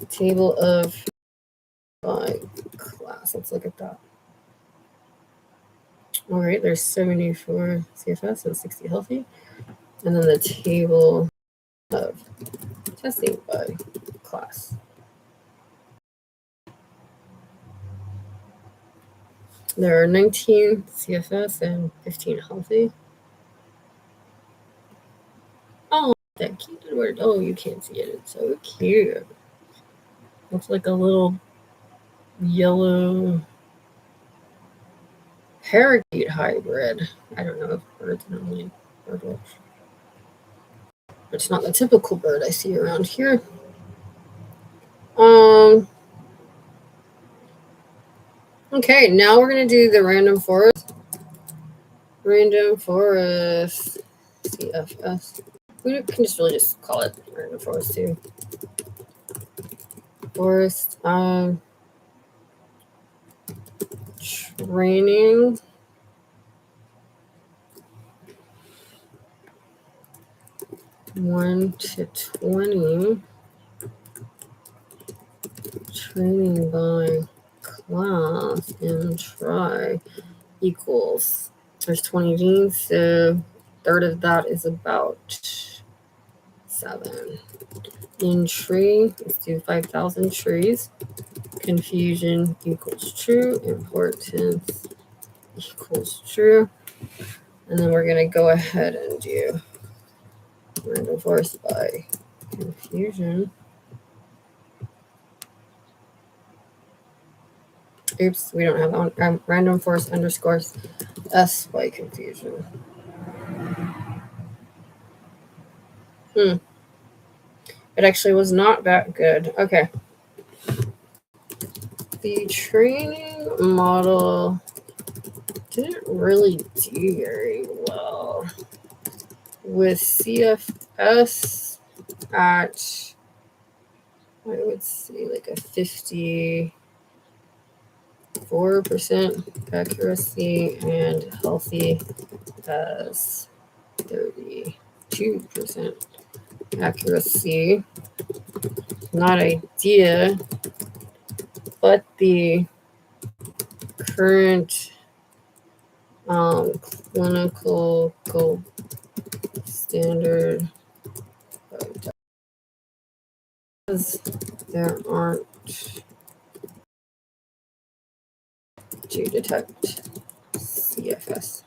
Table of by class. Let's look at that. All right, there's 74 CFS and 60 healthy. And then the table of testing by class. There are 19 CFS and 15 healthy. Oh, that cute word. Oh, you can't see it. It's so cute. Looks like a little yellow parakeet hybrid. I don't know if birds normally birdwatch. It's not the typical bird I see around here. Okay, now we're gonna do the random forest. Random forest CFS. We can just call it random forest too. Forest training. One to 20. Training by class and try equals. There's 20 genes, so third of that is about 7. In tree, let's do 5,000 trees. Confusion equals true. Importance equals true. And then we're going to go ahead and do random forest by confusion. Oops, we don't have on random forest underscores S by confusion. It actually was not that good. Okay. The training model didn't really do very well with CFS at, I would say, like a 54% accuracy and healthy as 32% accuracy. Not ideal, but the current clinical gold standard, there aren't to detect CFS.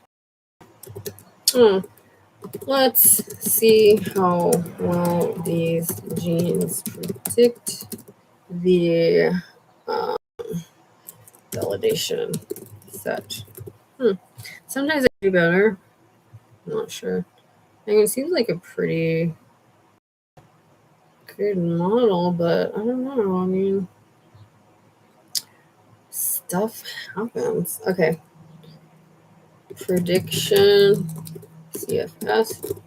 Let's see how well these genes predict the validation set. Sometimes I do better. I'm not sure. I mean, it seems like a pretty good model, but I don't know. I mean, stuff happens. Okay. Prediction CFS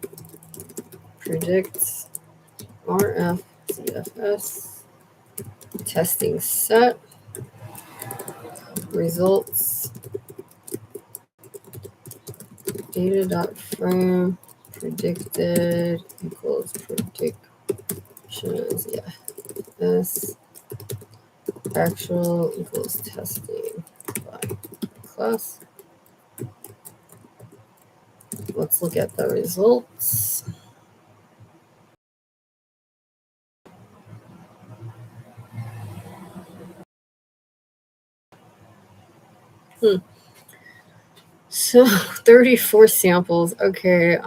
predicts RF CFS testing set results data.frame predicted equals predictions. Yeah. S actual equals testing by class. Let's look at the results. So 34 samples. Okay.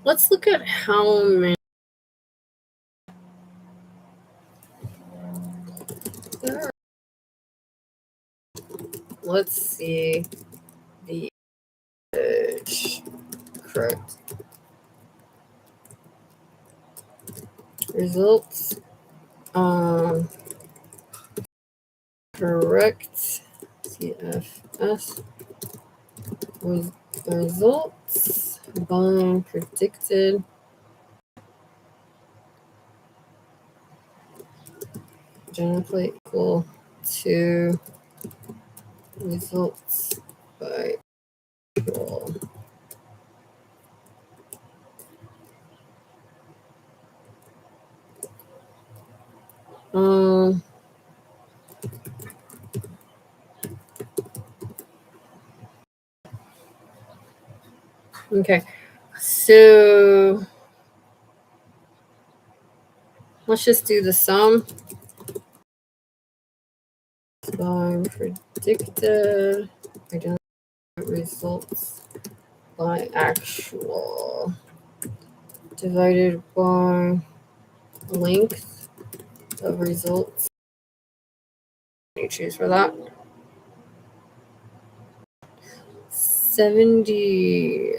Let's look at how many. Let's see the correct results. Correct CFS results by predicted generally equal to results by actual. Okay, so let's just do the sum by predicted results by actual divided by length of results. You choose for that. 70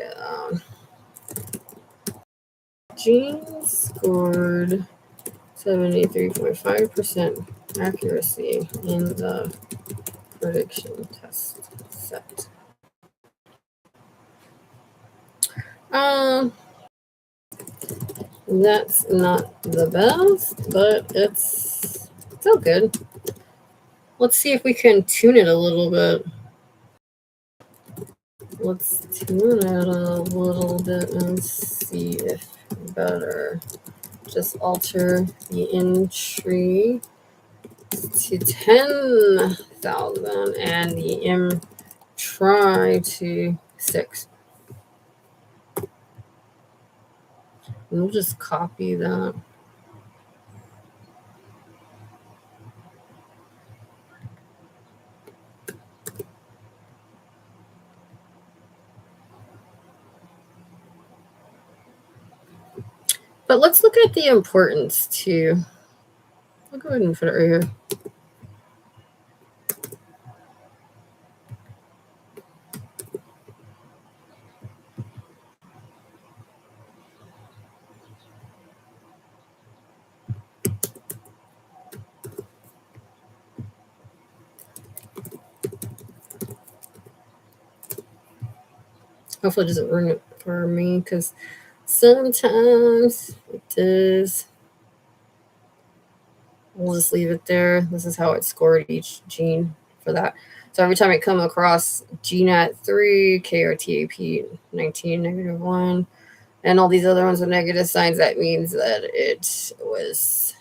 genes scored 73.5% accuracy in the prediction test set. That's not the best, but it's still good. Let's see if we can tune it a little bit. Let's tune it a little bit and see if better. Just alter the entry to 10,000 and the M try to 6. And we'll just copy that. But let's look at the importance too. I'll go ahead and put it right here. Hopefully it doesn't ruin it for me because sometimes it does. We'll just leave it there. This is how it scored each gene for that. So every time I come across GNAT 3, KRTAP 19, -1, and all these other ones with negative signs, that means that it was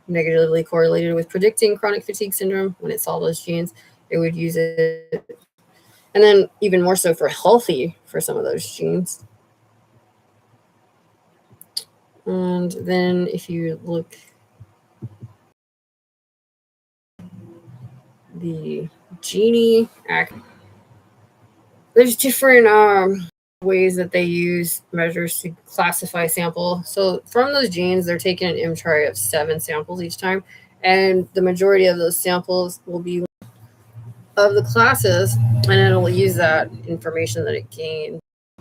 negatively correlated with predicting chronic fatigue syndrome. When it saw those genes, it would use it. And then even more so for healthy for some of those genes. And then if you look the Genie act, there's different ways that they use measures to classify sample. So from those genes, they're taking an M-try of 7 samples each time, and the majority of those samples will be of the classes, and it'll use that information that it gained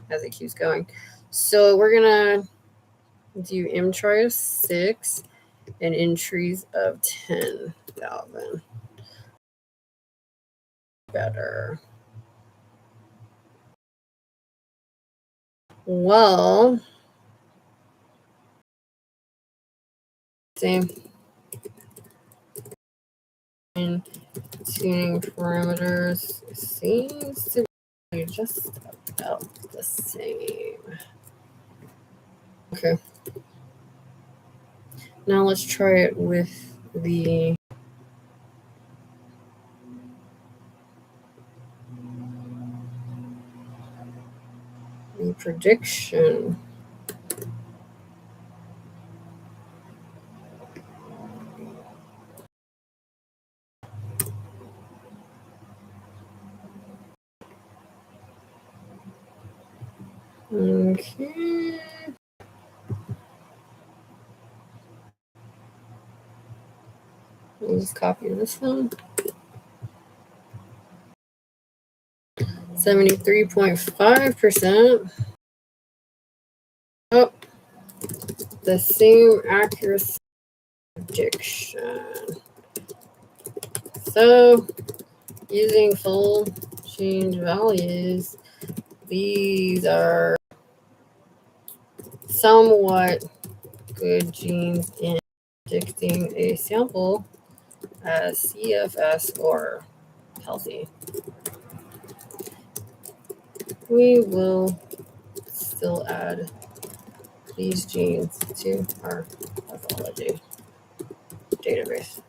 as it keeps going. So we're gonna do M-try of 6 and entries of 10,000. Better. Well, same. And tuning parameters seems to be just about the same. Okay. Now let's try it with the prediction. Okay. We'll just copy this one. 73.5%. Oh, the same accuracy prediction. So, using full change values, these are somewhat good genes in predicting a sample as CFS or healthy. We will still add these genes to our pathology database.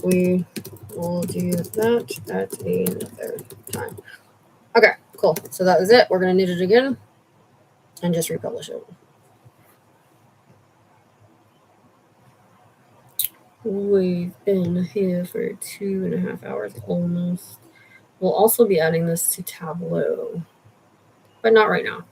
We will do that at another time. Okay, cool. So that was it. We're going to knit it again and just republish it. We've been here for 2.5 hours almost. We'll also be adding this to Tableau, but not right now.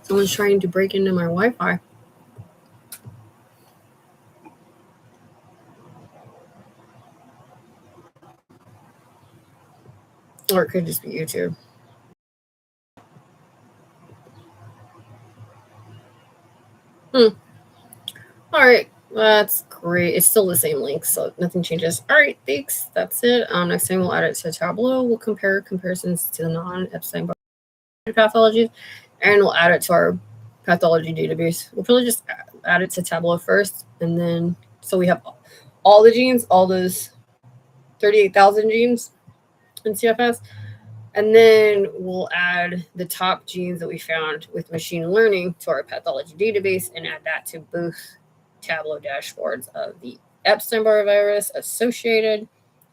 Someone's trying to break into my Wi-Fi. Or it could just be YouTube. All right, that's great. It's still the same link, so nothing changes. All right, thanks. That's it. Next time we'll add it to Tableau. We'll compare comparisons to the non-Epstein-Barr pathologies, and we'll add it to our pathology database. We'll probably just add it to Tableau first, and then so we have all the genes, all those 38,000 genes in CFS, and then we'll add the top genes that we found with machine learning to our pathology database and add that to both Tableau dashboards of the Epstein-Barr virus associated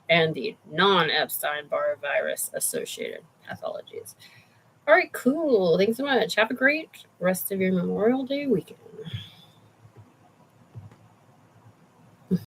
and the non-Epstein-Barr virus associated pathologies. All right, cool. Thanks so much. Have a great rest of your Memorial Day weekend.